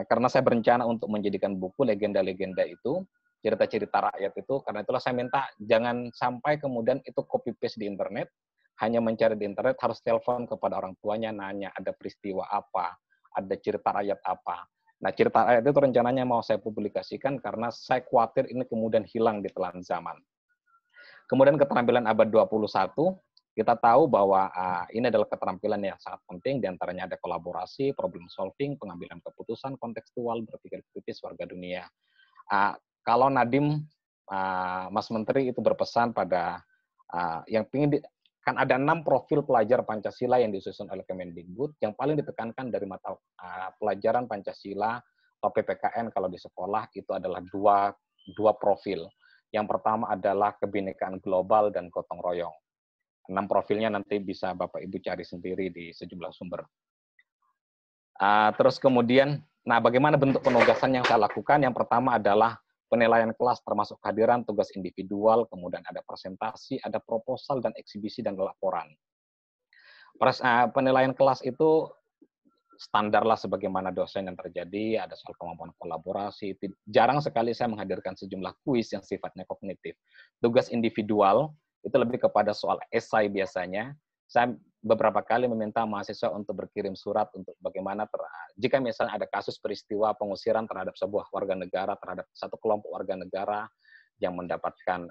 karena saya berencana untuk menjadikan buku legenda-legenda itu, cerita-cerita rakyat itu, karena itulah saya minta jangan sampai kemudian itu copy-paste di internet, hanya mencari di internet, harus telepon kepada orang tuanya, nanya ada peristiwa apa, ada cerita rakyat apa. Nah, cerita rakyat itu rencananya mau saya publikasikan karena saya khawatir ini kemudian hilang di telan zaman. Kemudian keterampilan abad 21, kita tahu bahwa ini adalah keterampilan yang sangat penting, diantaranya ada kolaborasi, problem solving, pengambilan keputusan kontekstual, berpikir kritis warga dunia. Kalau Nadiem, Mas Menteri itu berpesan pada yang ingin kan ada 6 profil pelajar Pancasila yang disusun oleh Kemendikbud, yang paling ditekankan dari mata pelajaran Pancasila atau PPKN kalau di sekolah itu adalah dua profil. Yang pertama adalah kebinekaan global dan gotong royong. 6 profilnya nanti bisa Bapak Ibu cari sendiri di sejumlah sumber. Terus kemudian, bagaimana bentuk penugasan yang saya lakukan? Yang pertama adalah penilaian kelas termasuk kehadiran, tugas individual, kemudian ada presentasi, ada proposal, dan eksibisi, dan laporan. Penilaian kelas itu standar lah sebagaimana dosen yang terjadi, ada soal kemampuan kolaborasi. Jarang sekali saya menghadirkan sejumlah kuis yang sifatnya kognitif. Tugas individual itu lebih kepada soal esai biasanya. Saya beberapa kali meminta mahasiswa untuk berkirim surat untuk bagaimana jika misalnya ada kasus peristiwa pengusiran terhadap sebuah warga negara, terhadap satu kelompok warga negara yang mendapatkan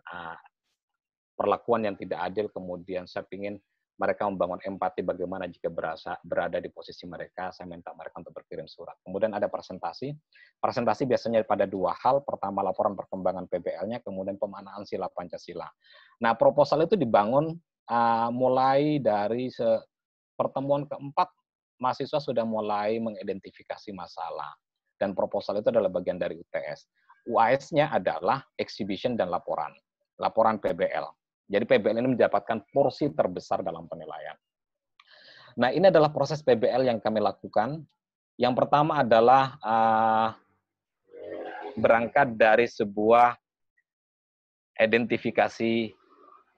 perlakuan yang tidak adil, kemudian saya ingin mereka membangun empati bagaimana jika berada di posisi mereka, saya minta mereka untuk berkirim surat. Kemudian ada presentasi. Presentasi biasanya pada 2 hal. Pertama, laporan perkembangan PBL-nya, kemudian pemaknaan sila Pancasila. Nah, proposal itu dibangun mulai dari pertemuan keempat, mahasiswa sudah mulai mengidentifikasi masalah. Dan proposal itu adalah bagian dari UTS. UAS-nya adalah exhibition dan laporan. Laporan PBL. Jadi PBL ini mendapatkan porsi terbesar dalam penilaian. Nah, ini adalah proses PBL yang kami lakukan. Yang pertama adalah berangkat dari sebuah identifikasi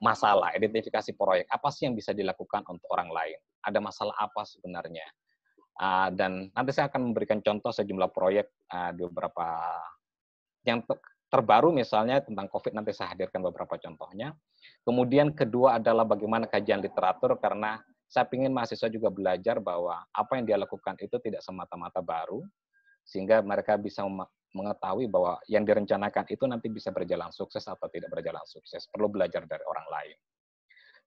masalah, identifikasi proyek. Apa sih yang bisa dilakukan untuk orang lain? Ada masalah apa sebenarnya? Dan nanti saya akan memberikan contoh sejumlah proyek di beberapa yang terbaru misalnya tentang COVID, nanti saya hadirkan beberapa contohnya. Kemudian kedua adalah bagaimana kajian literatur, karena saya ingin mahasiswa juga belajar bahwa apa yang dia lakukan itu tidak semata-mata baru, sehingga mereka bisa mengetahui bahwa yang direncanakan itu nanti bisa berjalan sukses atau tidak berjalan sukses. Perlu belajar dari orang lain.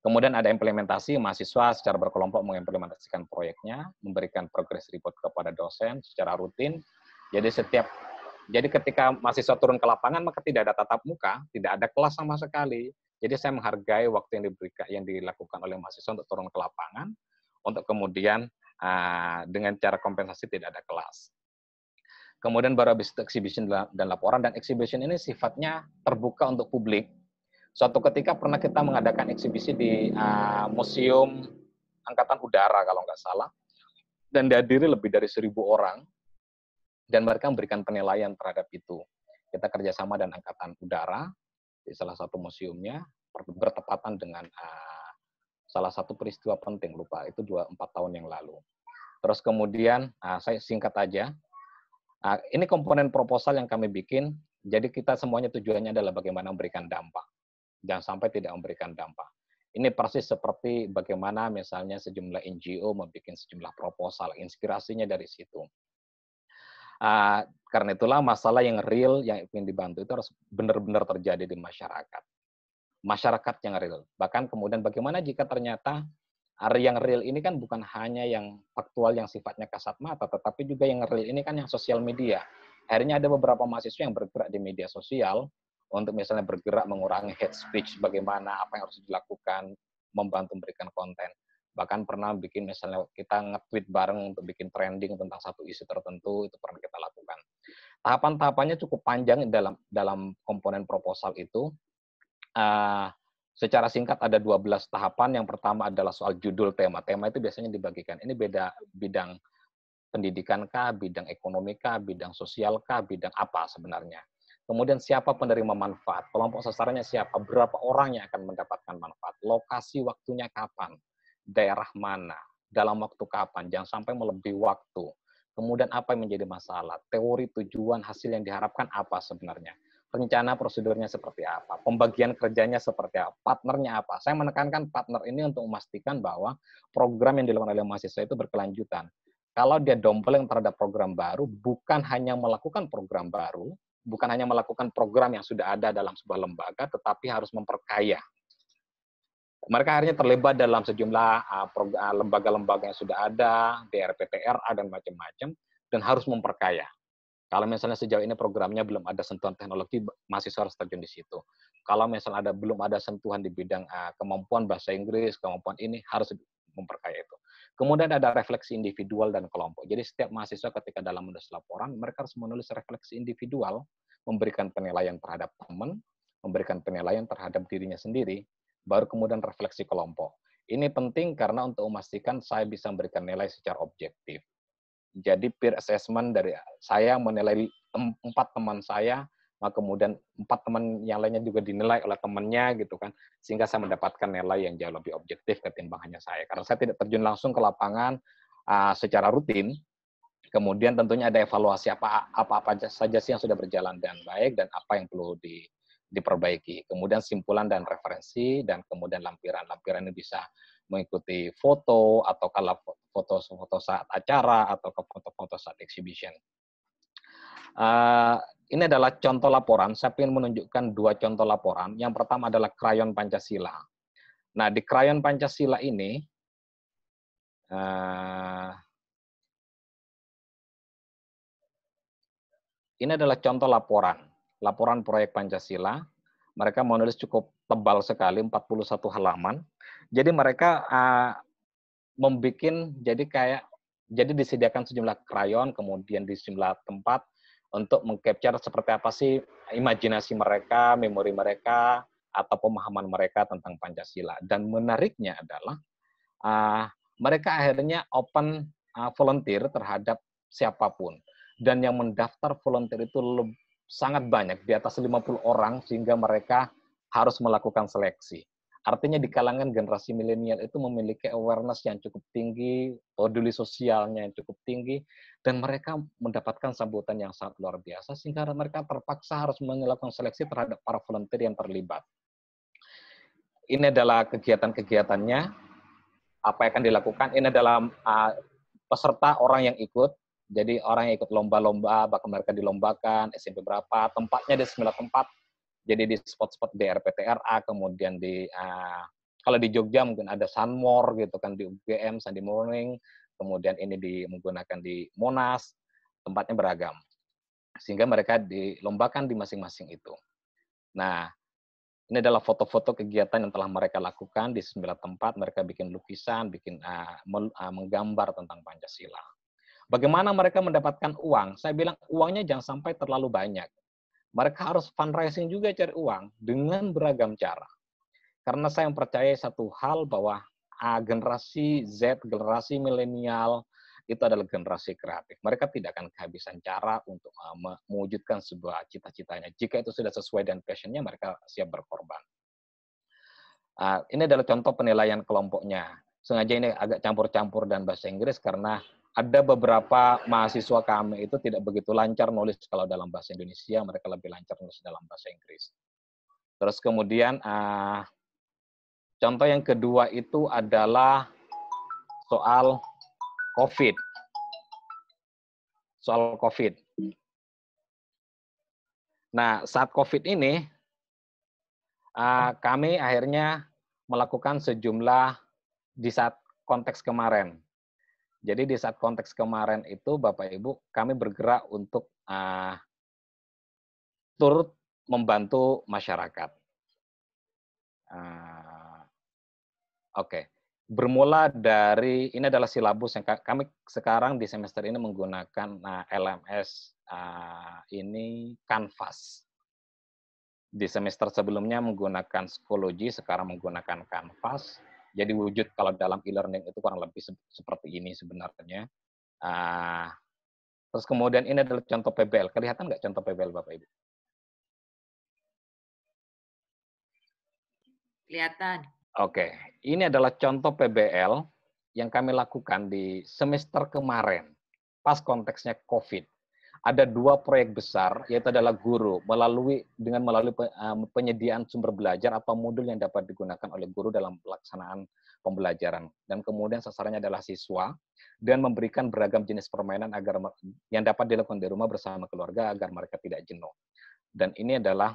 Kemudian ada implementasi, mahasiswa secara berkelompok mengimplementasikan proyeknya, memberikan progress report kepada dosen secara rutin. Jadi ketika mahasiswa turun ke lapangan, maka tidak ada tatap muka, tidak ada kelas sama sekali. Jadi saya menghargai waktu yang diberikan, yang dilakukan oleh mahasiswa untuk turun ke lapangan, untuk kemudian dengan cara kompensasi tidak ada kelas. Kemudian baru habis itu exhibition dan laporan, dan exhibition ini sifatnya terbuka untuk publik. Suatu ketika pernah kita mengadakan eksibisi di Museum Angkatan Udara kalau nggak salah, dan dihadiri lebih dari 1.000 orang, dan mereka memberikan penilaian terhadap itu. Kita kerjasama dengan Angkatan Udara di salah satu museumnya, bertepatan dengan salah satu peristiwa penting, lupa, itu 4 tahun yang lalu. Terus kemudian, saya singkat aja, ini komponen proposal yang kami bikin, jadi kita semuanya tujuannya adalah bagaimana memberikan dampak. Jangan sampai tidak memberikan dampak. Ini persis seperti bagaimana misalnya sejumlah NGO membuat sejumlah proposal, inspirasinya dari situ. Karena itulah masalah yang real, yang ingin dibantu itu harus benar-benar terjadi di masyarakat. Masyarakat yang real. Bahkan kemudian bagaimana jika ternyata yang real ini kan bukan hanya yang faktual yang sifatnya kasat mata, tetapi juga yang real ini kan yang sosial media. Akhirnya ada beberapa mahasiswa yang bergerak di media sosial untuk misalnya bergerak mengurangi hate speech, bagaimana, apa yang harus dilakukan, membantu memberikan konten. Bahkan pernah bikin misalnya kita nge-tweet bareng untuk bikin trending tentang satu isu tertentu, itu pernah kita lakukan. Tahapan-tahapannya cukup panjang dalam komponen proposal itu. Secara singkat ada 12 tahapan. Yang pertama adalah soal judul tema. Tema itu biasanya dibagikan. Ini beda bidang pendidikan kah, bidang ekonomi kah, bidang sosial kah, bidang apa sebenarnya. Kemudian siapa penerima manfaat, kelompok sasarannya siapa, berapa orang yang akan mendapatkan manfaat, lokasi waktunya kapan, daerah mana, dalam waktu kapan, jangan sampai melebihi waktu. Kemudian apa yang menjadi masalah, teori tujuan hasil yang diharapkan apa sebenarnya. Rencana prosedurnya seperti apa, pembagian kerjanya seperti apa, partnernya apa. Saya menekankan partner ini untuk memastikan bahwa program yang dilakukan oleh mahasiswa itu berkelanjutan. Kalau dia dompleng terhadap program baru, bukan hanya melakukan program baru, bukan hanya melakukan program yang sudah ada dalam sebuah lembaga, tetapi harus memperkaya. Mereka akhirnya terlibat dalam sejumlah lembaga-lembaga yang sudah ada, DRPTRA dan macam-macam, dan harus memperkaya. Kalau misalnya sejauh ini programnya belum ada sentuhan teknologi, mahasiswa harus terjun di situ. Kalau misalnya belum ada sentuhan di bidang kemampuan bahasa Inggris, kemampuan ini harus memperkaya itu. Kemudian ada refleksi individual dan kelompok. Jadi setiap mahasiswa ketika dalam menulis laporan, mereka harus menulis refleksi individual, memberikan penilaian terhadap teman, memberikan penilaian terhadap dirinya sendiri, baru kemudian refleksi kelompok. Ini penting karena untuk memastikan saya bisa memberikan nilai secara objektif. Jadi peer assessment dari saya menilai 4 teman saya, maka kemudian 4 teman yang lainnya juga dinilai oleh temannya gitu kan, sehingga saya mendapatkan nilai yang jauh lebih objektif ketimbang hanya saya. Karena saya tidak terjun langsung ke lapangan secara rutin, kemudian tentunya ada evaluasi apa saja sih yang sudah berjalan dengan baik dan apa yang perlu diperbaiki. Kemudian simpulan dan referensi, dan kemudian lampiran ini bisa mengikuti foto, atau kalau foto-foto saat acara, atau ke foto-foto saat exhibition. Ini adalah contoh laporan. Saya ingin menunjukkan 2 contoh laporan. Yang pertama adalah krayon Pancasila. Nah, di krayon Pancasila ini, ini adalah contoh laporan proyek Pancasila. Mereka menulis cukup tebal sekali, 41 halaman. Jadi mereka jadi disediakan sejumlah krayon, kemudian di sejumlah tempat untuk mengcapture seperti apa sih imajinasi mereka, memori mereka, atau pemahaman mereka tentang Pancasila. Dan menariknya adalah mereka akhirnya open volunteer terhadap siapapun. Dan yang mendaftar volunteer itu sangat banyak, di atas 50 orang, sehingga mereka harus melakukan seleksi. Artinya di kalangan generasi milenial itu memiliki awareness yang cukup tinggi, peduli sosialnya yang cukup tinggi, dan mereka mendapatkan sambutan yang sangat luar biasa, sehingga mereka terpaksa harus melakukan seleksi terhadap para volunteer yang terlibat. Ini adalah kegiatan-kegiatannya, apa yang akan dilakukan. Ini adalah peserta orang yang ikut. Jadi orang yang ikut lomba-lomba, bahkan mereka dilombakan, SMP berapa, tempatnya di 9 tempat. Jadi di spot-spot DRPTRA, kemudian kalau di Jogja mungkin ada Sunmore gitu kan, di UGM, Sunday Morning, kemudian ini menggunakan di Monas, tempatnya beragam. Sehingga mereka dilombakan di masing-masing itu. Nah, Ini adalah foto-foto kegiatan yang telah mereka lakukan di 9 tempat. Mereka bikin lukisan, menggambar tentang Pancasila. Bagaimana mereka mendapatkan uang? Saya bilang uangnya jangan sampai terlalu banyak. Mereka harus fundraising juga cari uang dengan beragam cara. Karena saya percaya satu hal bahwa generasi Z, generasi milenial, itu adalah generasi kreatif. Mereka tidak akan kehabisan cara untuk mewujudkan sebuah cita-citanya. Jika itu sudah sesuai dengan passion-nya, mereka siap berkorban. Ini adalah contoh penilaian kelompoknya. Sengaja ini agak campur-campur dan bahasa Inggris karena ada beberapa mahasiswa kami itu tidak begitu lancar nulis kalau dalam bahasa Indonesia, mereka lebih lancar nulis dalam bahasa Inggris. Terus kemudian contoh yang kedua itu adalah soal COVID. Soal COVID. Nah, saat COVID ini, kami akhirnya melakukan sejumlah di saat konteks kemarin. Jadi di saat konteks kemarin itu, Bapak Ibu, kami bergerak untuk turut membantu masyarakat. Oke. Bermula dari, ini adalah silabus yang kami sekarang di semester ini menggunakan LMS ini Canvas. Di semester sebelumnya menggunakan Schoology, sekarang menggunakan Canvas. Jadi wujud kalau dalam e-learning itu kurang lebih seperti ini sebenarnya. Terus kemudian ini adalah contoh PBL. Kelihatan nggak contoh PBL Bapak Ibu? Kelihatan. Oke, ini adalah contoh PBL yang kami lakukan di semester kemarin, pas konteksnya COVID. Ada 2 proyek besar, yaitu adalah guru, melalui penyediaan sumber belajar atau modul yang dapat digunakan oleh guru dalam pelaksanaan pembelajaran. Dan kemudian sasarannya adalah siswa, dan memberikan beragam jenis permainan agar yang dapat dilakukan di rumah bersama keluarga agar mereka tidak jenuh. Dan ini adalah,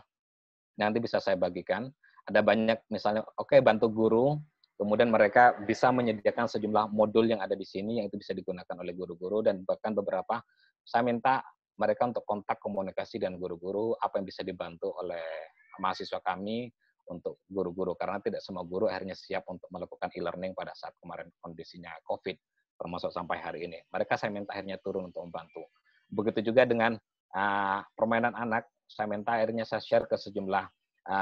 nanti bisa saya bagikan, ada banyak misalnya, bantu guru, kemudian mereka bisa menyediakan sejumlah modul yang ada di sini yang itu bisa digunakan oleh guru-guru, dan bahkan beberapa saya minta mereka untuk kontak komunikasi dan guru-guru apa yang bisa dibantu oleh mahasiswa kami untuk guru-guru, karena tidak semua guru akhirnya siap untuk melakukan e-learning pada saat kemarin kondisinya COVID, termasuk sampai hari ini. Mereka saya minta akhirnya turun untuk membantu. Begitu juga dengan permainan anak, saya minta akhirnya saya share ke sejumlah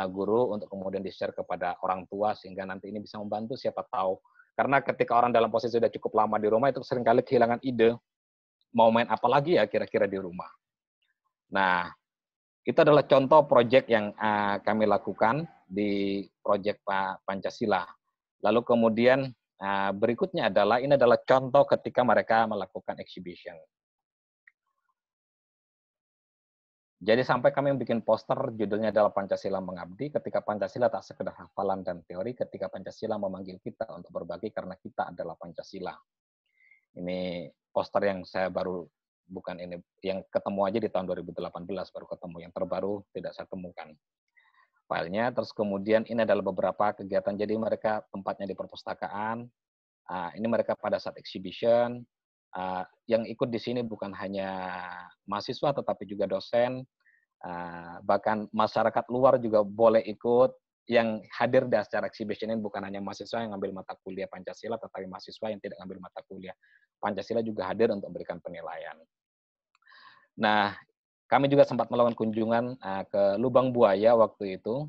guru untuk kemudian di-share kepada orang tua sehingga nanti ini bisa membantu siapa tahu. Karena ketika orang dalam posisi sudah cukup lama di rumah itu seringkali kehilangan ide mau main apa lagi ya kira-kira di rumah. Nah, itu adalah contoh proyek yang kami lakukan di proyek Pancasila. Lalu kemudian berikutnya adalah ini adalah contoh ketika mereka melakukan exhibition. Jadi sampai kami bikin poster judulnya adalah Pancasila Mengabdi, ketika Pancasila tak sekedar hafalan dan teori, ketika Pancasila memanggil kita untuk berbagi karena kita adalah Pancasila. Ini poster yang saya baru, bukan ini, yang ketemu aja di tahun 2018 baru ketemu, yang terbaru tidak saya temukan filenya. Terus kemudian ini adalah beberapa kegiatan, jadi mereka tempatnya di perpustakaan, ini mereka pada saat exhibition, yang ikut di sini bukan hanya mahasiswa tetapi juga dosen, bahkan masyarakat luar juga boleh ikut. Yang hadir di acara exhibition ini bukan hanya mahasiswa yang ngambil mata kuliah Pancasila, tetapi mahasiswa yang tidak ngambil mata kuliah Pancasila juga hadir untuk memberikan penilaian. Nah, kami juga sempat melakukan kunjungan ke Lubang Buaya waktu itu,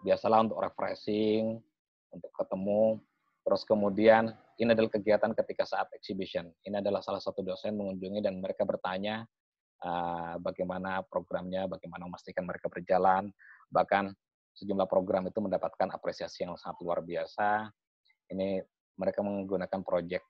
biasalah untuk refreshing, untuk ketemu. Terus kemudian ini adalah kegiatan ketika saat exhibition. Ini adalah salah satu dosen mengunjungi dan mereka bertanya bagaimana programnya, bagaimana memastikan mereka berjalan. Bahkan sejumlah program itu mendapatkan apresiasi yang sangat luar biasa. Ini mereka menggunakan proyek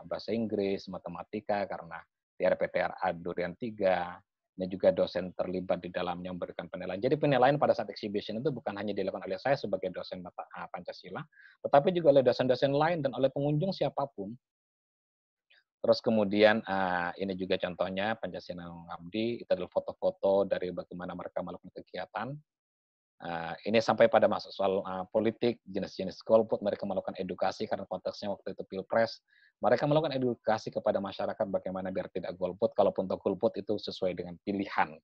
bahasa Inggris, matematika, karena TRPTRA Durian 3. Ini juga dosen terlibat di dalamnya memberikan penilaian. Jadi penilaian pada saat exhibition itu bukan hanya dilakukan oleh saya sebagai dosen Pancasila, tetapi juga oleh dosen-dosen lain dan oleh pengunjung siapapun. Terus kemudian ini juga contohnya Pancasila Mengabdi, itu adalah foto-foto dari bagaimana mereka melakukan kegiatan. Ini sampai pada masuk soal politik, jenis-jenis golput, mereka melakukan edukasi karena konteksnya waktu itu Pilpres. Mereka melakukan edukasi kepada masyarakat bagaimana biar tidak golput, kalaupun toh golput itu sesuai dengan pilihan.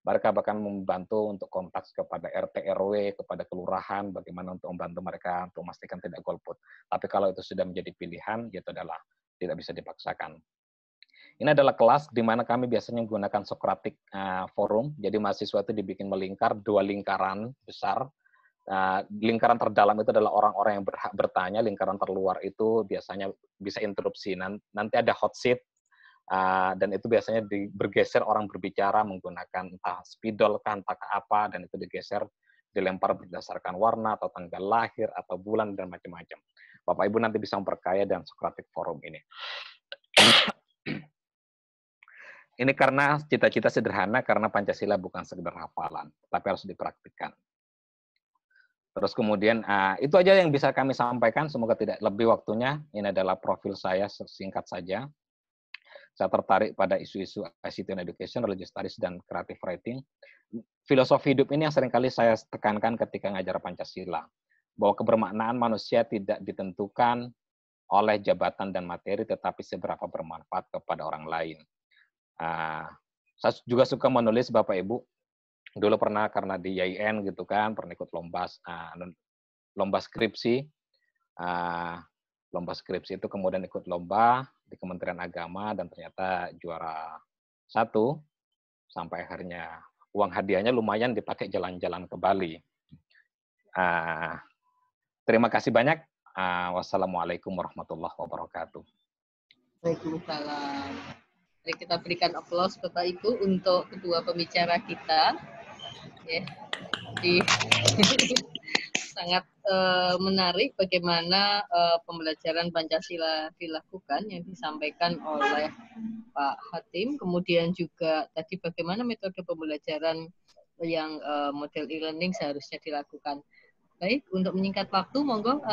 Mereka bahkan membantu untuk kontak kepada RT RW, kepada kelurahan, bagaimana untuk membantu mereka untuk memastikan tidak golput. Tapi kalau itu sudah menjadi pilihan, itu adalah tidak bisa dipaksakan. Ini adalah kelas di mana kami biasanya menggunakan Socratic Forum. Jadi mahasiswa itu dibikin melingkar, 2 lingkaran besar. Lingkaran terdalam itu adalah orang-orang yang berhak bertanya, lingkaran terluar itu biasanya bisa interupsi. Nanti ada hot seat, dan itu biasanya bergeser orang berbicara menggunakan entah spidol, entah apa, dan itu digeser, dilempar berdasarkan warna atau tanggal lahir atau bulan dan macam-macam. Bapak Ibu nanti bisa memperkaya dan Socratic Forum ini. Ini karena cita-cita sederhana, karena Pancasila bukan sekedar hafalan, tapi harus dipraktikkan. Terus kemudian, itu aja yang bisa kami sampaikan, semoga tidak lebih waktunya. Ini adalah profil saya, singkat saja. Saya tertarik pada isu-isu ICT and Education, Religious Studies, dan Creative Writing. Filosofi hidup ini yang seringkali saya tekankan ketika ngajar Pancasila, bahwa kebermaknaan manusia tidak ditentukan oleh jabatan dan materi, tetapi seberapa bermanfaat kepada orang lain. Saya juga suka menulis, Bapak Ibu. Dulu pernah karena di YIN gitu kan, pernah ikut lomba skripsi. Lomba skripsi itu kemudian ikut lomba di Kementerian Agama dan ternyata juara 1, sampai akhirnya uang hadiahnya lumayan dipakai jalan-jalan ke Bali. Terima kasih banyak. Wassalamualaikum warahmatullahi wabarakatuh. Waalaikumsalam. Mari kita berikan aplaus Bapak Ibu untuk kedua pembicara kita. Ya. Sangat menarik bagaimana pembelajaran Pancasila dilakukan yang disampaikan oleh Pak Hatim. Kemudian juga tadi bagaimana metode pembelajaran yang model e-learning seharusnya dilakukan. Baik, untuk menyingkat waktu, monggo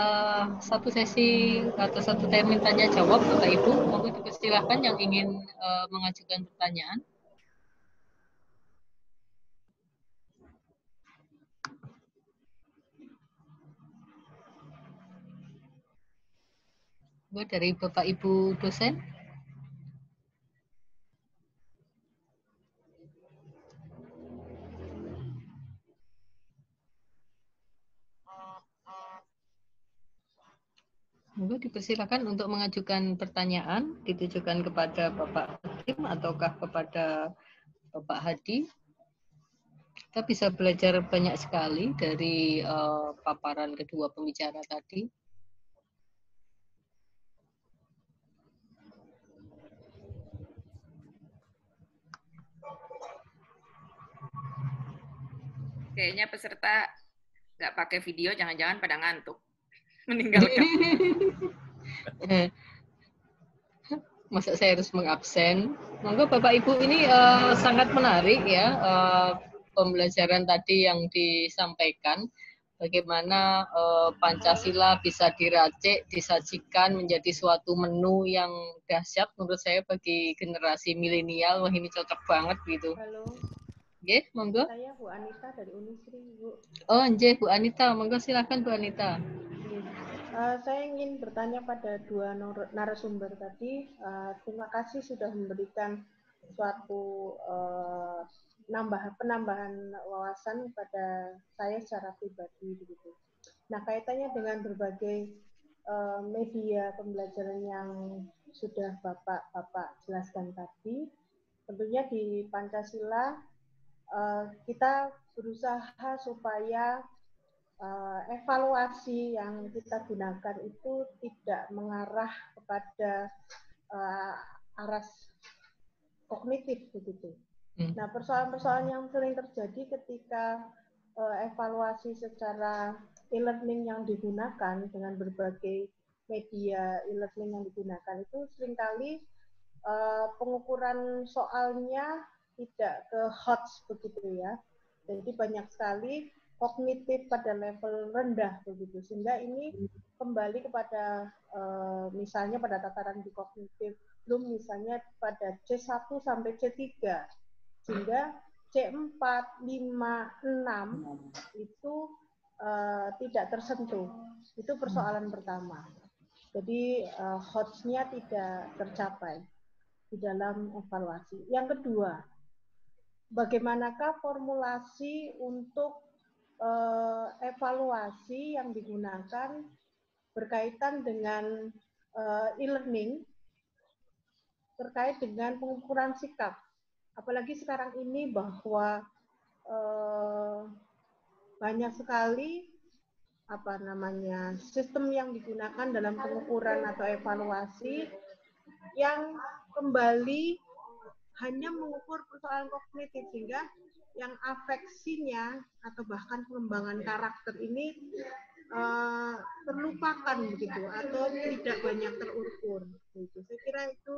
satu sesi atau satu termin tanya jawab Bapak Ibu. Monggo dipersilahkan yang ingin mengajukan pertanyaan. Monggo dari Bapak Ibu dosen. Monggo dipersilakan untuk mengajukan pertanyaan, ditujukan kepada Bapak Hatim ataukah kepada Bapak Hadi. Kita bisa belajar banyak sekali dari paparan kedua pembicara tadi. Kayaknya peserta nggak pakai video, jangan-jangan pada ngantuk. Meninggalkan. Masa saya harus mengabsen? Monggo Bapak Ibu, ini sangat menarik ya pembelajaran tadi yang disampaikan. Bagaimana Pancasila bisa diracik, disajikan menjadi suatu menu yang dahsyat menurut saya bagi generasi milenial. Wah, ini cocok banget gitu. Halo. Oke, monggo. Saya Bu Anita dari Unisri, Bu. Oh, nggih, Bu Anita. Monggo silakan Bu Anita. Saya ingin bertanya pada dua narasumber tadi. Terima kasih sudah memberikan suatu penambahan wawasan pada saya secara pribadi begitu. Nah, kaitannya dengan berbagai media pembelajaran yang sudah Bapak jelaskan tadi, tentunya di Pancasila kita berusaha supaya evaluasi yang kita gunakan itu tidak mengarah kepada arah kognitif begitu. Nah, persoalan-persoalan yang sering terjadi ketika evaluasi secara e-learning yang digunakan dengan berbagai media e-learning yang digunakan itu seringkali pengukuran soalnya tidak ke HOTS begitu ya. Jadi banyak sekali kognitif pada level rendah begitu, sehingga ini kembali kepada misalnya pada tataran di kognitif belum misalnya pada C1 sampai C3, sehingga C4, 5, 6 itu tidak tersentuh. Itu persoalan pertama. Jadi HOTS-nya tidak tercapai di dalam evaluasi. Yang kedua, bagaimanakah formulasi untuk evaluasi yang digunakan berkaitan dengan e-learning terkait dengan pengukuran sikap. Apalagi sekarang ini bahwa banyak sekali sistem yang digunakan dalam pengukuran atau evaluasi yang kembali hanya mengukur persoalan kognitif, sehingga yang afeksinya atau bahkan pengembangan karakter ini terlupakan begitu atau tidak banyak terukur. Gitu. Saya kira itu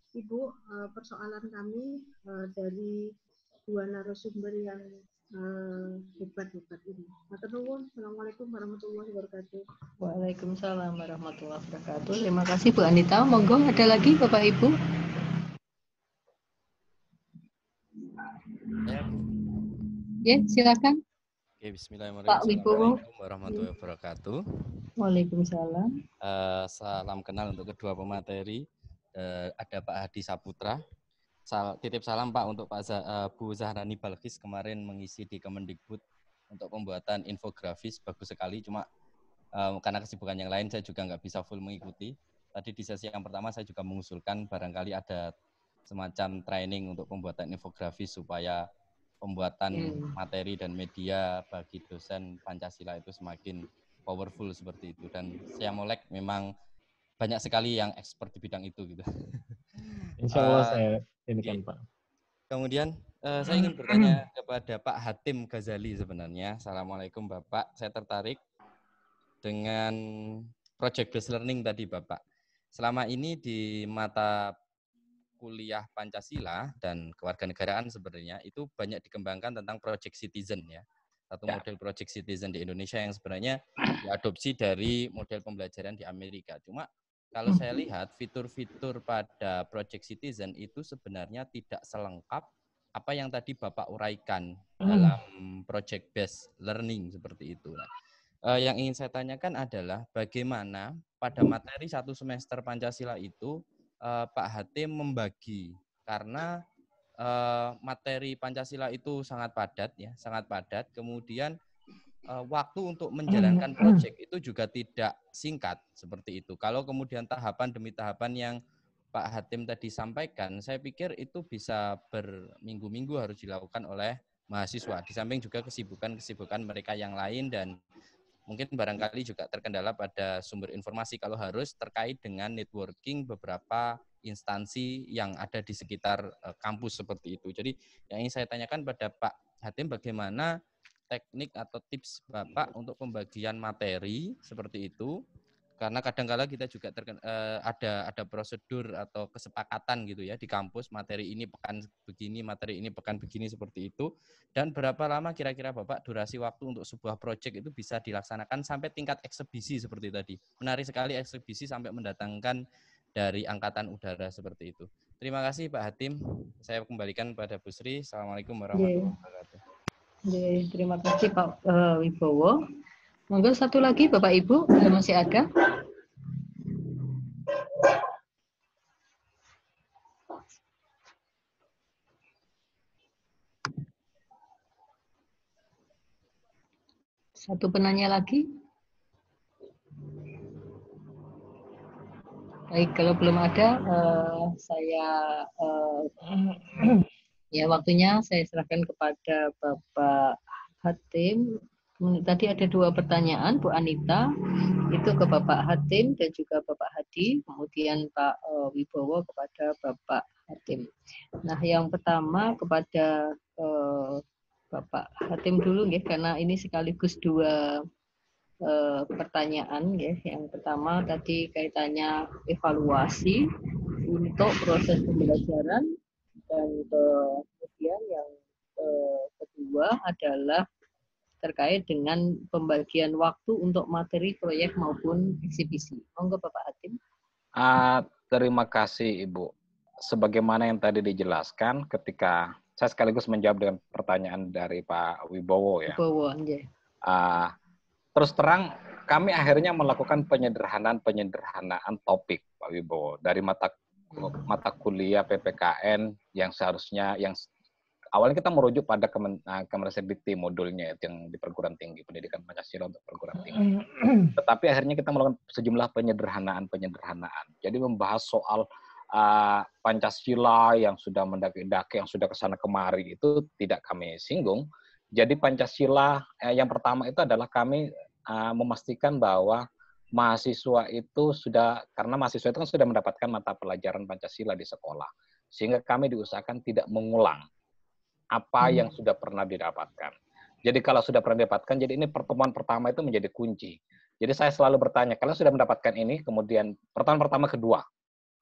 Ibu persoalan kami dari dua narasumber yang hebat-hebat ini. Assalamualaikum warahmatullahi wabarakatuh. Waalaikumsalam warahmatullahi wabarakatuh. Terima kasih Bu Anita. Monggo ada lagi Bapak Ibu? Ya, silakan. Oke, bismillahirrahmanirrahim. Assalamualaikum warahmatullahi wabarakatuh. Waalaikumsalam. Salam kenal untuk kedua pemateri. Ada Pak Hadi Saputra. Titip salam Pak untuk Bu Zahrani Balkis kemarin mengisi di Kemendikbud untuk pembuatan infografis, bagus sekali. Cuma karena kesibukan yang lain saya juga nggak bisa full mengikuti. Tadi di sesi yang pertama saya juga mengusulkan barangkali ada semacam training untuk pembuatan infografis supaya pembuatan materi dan media bagi dosen Pancasila itu semakin powerful seperti itu. Dan saya molek memang banyak sekali yang expert di bidang itu gitu. Insya Allah saya ini kan Pak. Kemudian saya ingin bertanya kepada Pak Hatim Ghazali sebenarnya. Assalamualaikum Bapak, saya tertarik dengan project based learning tadi Bapak. Selama ini di mata kuliah Pancasila dan kewarganegaraan sebenarnya itu banyak dikembangkan tentang project citizen ya. Satu model project citizen di Indonesia yang sebenarnya diadopsi dari model pembelajaran di Amerika. Cuma kalau saya lihat fitur-fitur pada project citizen itu sebenarnya tidak selengkap apa yang tadi Bapak uraikan dalam project based learning seperti itu. Yang ingin saya tanyakan adalah bagaimana pada materi 1 semester Pancasila itu Pak Hatim membagi, karena materi Pancasila itu sangat padat ya, sangat padat. Kemudian waktu untuk menjalankan proyek itu juga tidak singkat seperti itu. Kalau kemudian tahapan demi tahapan yang Pak Hatim tadi sampaikan, saya pikir itu bisa berminggu-minggu harus dilakukan oleh mahasiswa. Di samping juga kesibukan-kesibukan mereka yang lain dan mungkin barangkali juga terkendala pada sumber informasi kalau harus terkait dengan networking beberapa instansi yang ada di sekitar kampus seperti itu. Jadi yang ingin saya tanyakan pada Pak Hatim, bagaimana teknik atau tips Bapak untuk pembagian materi seperti itu? Karena kadang-kala kita juga ada prosedur atau kesepakatan gitu ya di kampus, materi ini pekan begini, materi ini pekan begini seperti itu. Dan berapa lama kira-kira Bapak durasi waktu untuk sebuah proyek itu bisa dilaksanakan sampai tingkat eksebisi seperti tadi. Menarik sekali eksebisi sampai mendatangkan dari Angkatan Udara seperti itu. Terima kasih Pak Hatim. Saya kembalikan pada Bu Sri. Assalamualaikum warahmatullahi wabarakatuh. Terima kasih Pak Wibowo. Monggo satu lagi Bapak Ibu, kalau masih ada. Satu penanya lagi. Baik, kalau belum ada, ya waktunya saya serahkan kepada Bapak Hatim. Tadi ada 2 pertanyaan, Bu Anita, itu ke Bapak Hatim dan juga Bapak Hadi, kemudian Pak Wibowo kepada Bapak Hatim. Nah, yang pertama kepada Bapak Hatim dulu ya, karena ini sekaligus 2 pertanyaan ya. Yang pertama tadi kaitannya evaluasi untuk proses pembelajaran, dan kemudian yang kedua adalah terkait dengan pembagian waktu untuk materi proyek maupun eksibisi. Monggo Bapak Hatim. Terima kasih Ibu. Sebagaimana yang tadi dijelaskan, ketika saya sekaligus menjawab dengan pertanyaan dari Pak Wibowo ya. Wibowo, ya. Terus terang, kami akhirnya melakukan penyederhanaan topik Pak Wibowo dari mata kuliah PPKN yang seharusnya awalnya kita merujuk pada Kemenristek modulnya yang di perguruan tinggi, pendidikan Pancasila untuk perguruan tinggi. Tetapi akhirnya kita melakukan sejumlah penyederhanaan. Jadi membahas soal Pancasila yang sudah mendaki-daki, yang sudah kesana kemari itu tidak kami singgung. Jadi Pancasila yang pertama itu adalah kami memastikan bahwa mahasiswa itu sudah, karena mahasiswa itu kan sudah mendapatkan mata pelajaran Pancasila di sekolah, sehingga kami diusahakan tidak mengulang apa yang sudah pernah didapatkan. Jadi kalau sudah pernah didapatkan, jadi ini pertemuan pertama itu menjadi kunci. Jadi saya selalu bertanya, kalian sudah mendapatkan ini, kemudian pertemuan pertama kedua,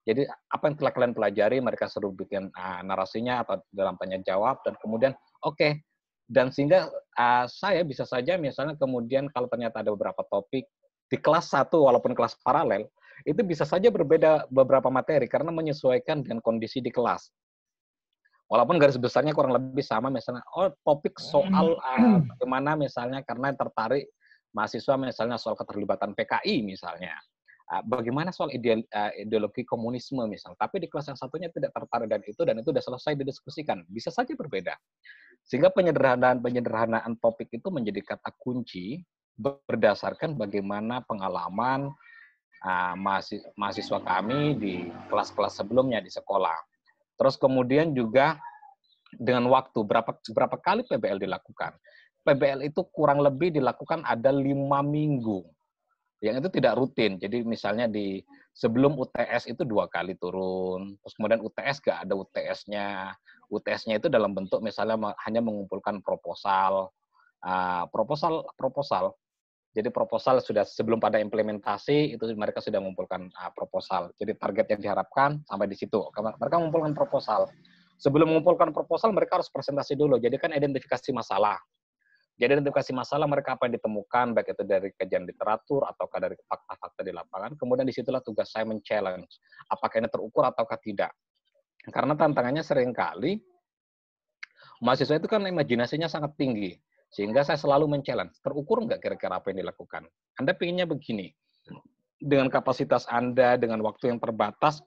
jadi apa yang telah kalian pelajari, mereka suruh bikin narasinya atau dalam tanya jawab, dan kemudian oke. Dan sehingga saya bisa saja misalnya kemudian kalau ternyata ada beberapa topik, di kelas 1 walaupun kelas paralel, itu bisa saja berbeda beberapa materi karena menyesuaikan dengan kondisi di kelas. Walaupun garis besarnya kurang lebih sama, misalnya, topik soal bagaimana misalnya karena tertarik mahasiswa misalnya soal keterlibatan PKI misalnya. Bagaimana soal ideologi komunisme misalnya. Tapi di kelas yang satunya tidak tertarik dan itu sudah selesai didiskusikan. Bisa saja berbeda. Sehingga penyederhanaan topik itu menjadi kata kunci berdasarkan bagaimana pengalaman mahasiswa kami di kelas-kelas sebelumnya di sekolah. Terus kemudian juga dengan waktu, berapa kali PBL dilakukan. PBL itu kurang lebih dilakukan ada 5 minggu. Yang itu tidak rutin. Jadi misalnya sebelum UTS itu 2 kali turun. Terus kemudian UTS nggak ada UTS-nya. UTS-nya itu dalam bentuk misalnya hanya mengumpulkan proposal. Proposal. Jadi proposal sudah sebelum pada implementasi, itu mereka sudah mengumpulkan proposal. Jadi target yang diharapkan sampai di situ. Mereka mengumpulkan proposal. Sebelum mengumpulkan proposal, mereka harus presentasi dulu. Jadi kan identifikasi masalah. Jadi identifikasi masalah mereka apa yang ditemukan, baik itu dari kajian literatur, ataukah dari fakta-fakta di lapangan. Kemudian disitulah tugas saya men-challenge. Apakah ini terukur ataukah tidak. Karena tantangannya seringkali, mahasiswa itu kan imajinasinya sangat tinggi. Sehingga saya selalu men-challenge, terukur nggak kira-kira apa yang dilakukan? Anda pinginnya begini, dengan kapasitas Anda, dengan waktu yang terbatas,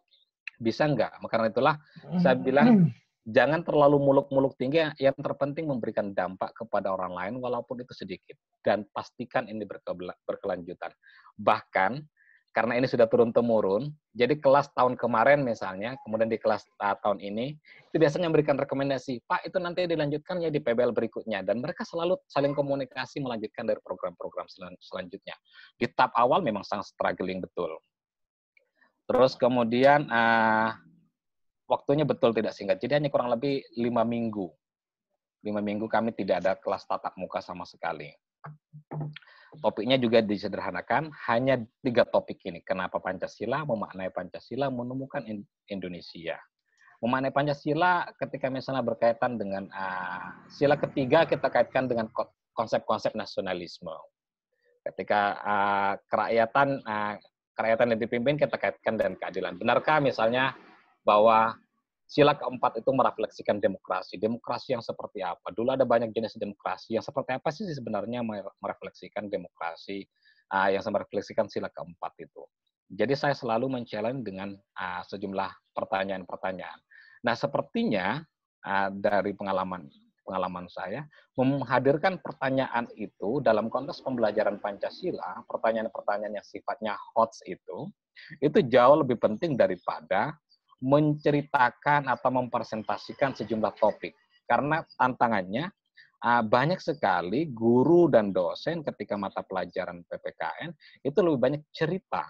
bisa nggak? Karena itulah saya bilang, jangan terlalu muluk-muluk tinggi, yang terpenting memberikan dampak kepada orang lain, walaupun itu sedikit. Dan pastikan ini berkelanjutan. Bahkan, karena ini sudah turun-temurun, jadi kelas tahun kemarin misalnya, kemudian di kelas tahun ini, itu biasanya memberikan rekomendasi, Pak, itu nanti dilanjutkan ya di PBL berikutnya. Dan mereka selalu saling komunikasi melanjutkan dari program-program selanjutnya. Di tahap awal memang sangat struggling betul. Terus kemudian, waktunya betul tidak singkat. Jadi hanya kurang lebih 5 minggu. 5 minggu kami tidak ada kelas tatap muka sama sekali. Topiknya juga disederhanakan, hanya 3 topik ini. Kenapa Pancasila, memaknai Pancasila, menemukan Indonesia. Memaknai Pancasila ketika misalnya berkaitan dengan sila ketiga, kita kaitkan dengan konsep-konsep nasionalisme. Ketika kerakyatan yang dipimpin, kita kaitkan dengan keadilan. Benarkah misalnya bahwa sila keempat itu merefleksikan demokrasi. Demokrasi yang seperti apa? Dulu ada banyak jenis demokrasi. Yang seperti apa sih sebenarnya merefleksikan demokrasi yang merefleksikan sila keempat itu? Jadi saya selalu men-challenge dengan sejumlah pertanyaan-pertanyaan. Nah, sepertinya dari pengalaman saya, menghadirkan pertanyaan itu dalam konteks pembelajaran Pancasila, pertanyaan-pertanyaan yang sifatnya HOTS itu jauh lebih penting daripada menceritakan atau mempresentasikan sejumlah topik. Karena tantangannya banyak sekali guru dan dosen ketika mata pelajaran PPKN itu lebih banyak cerita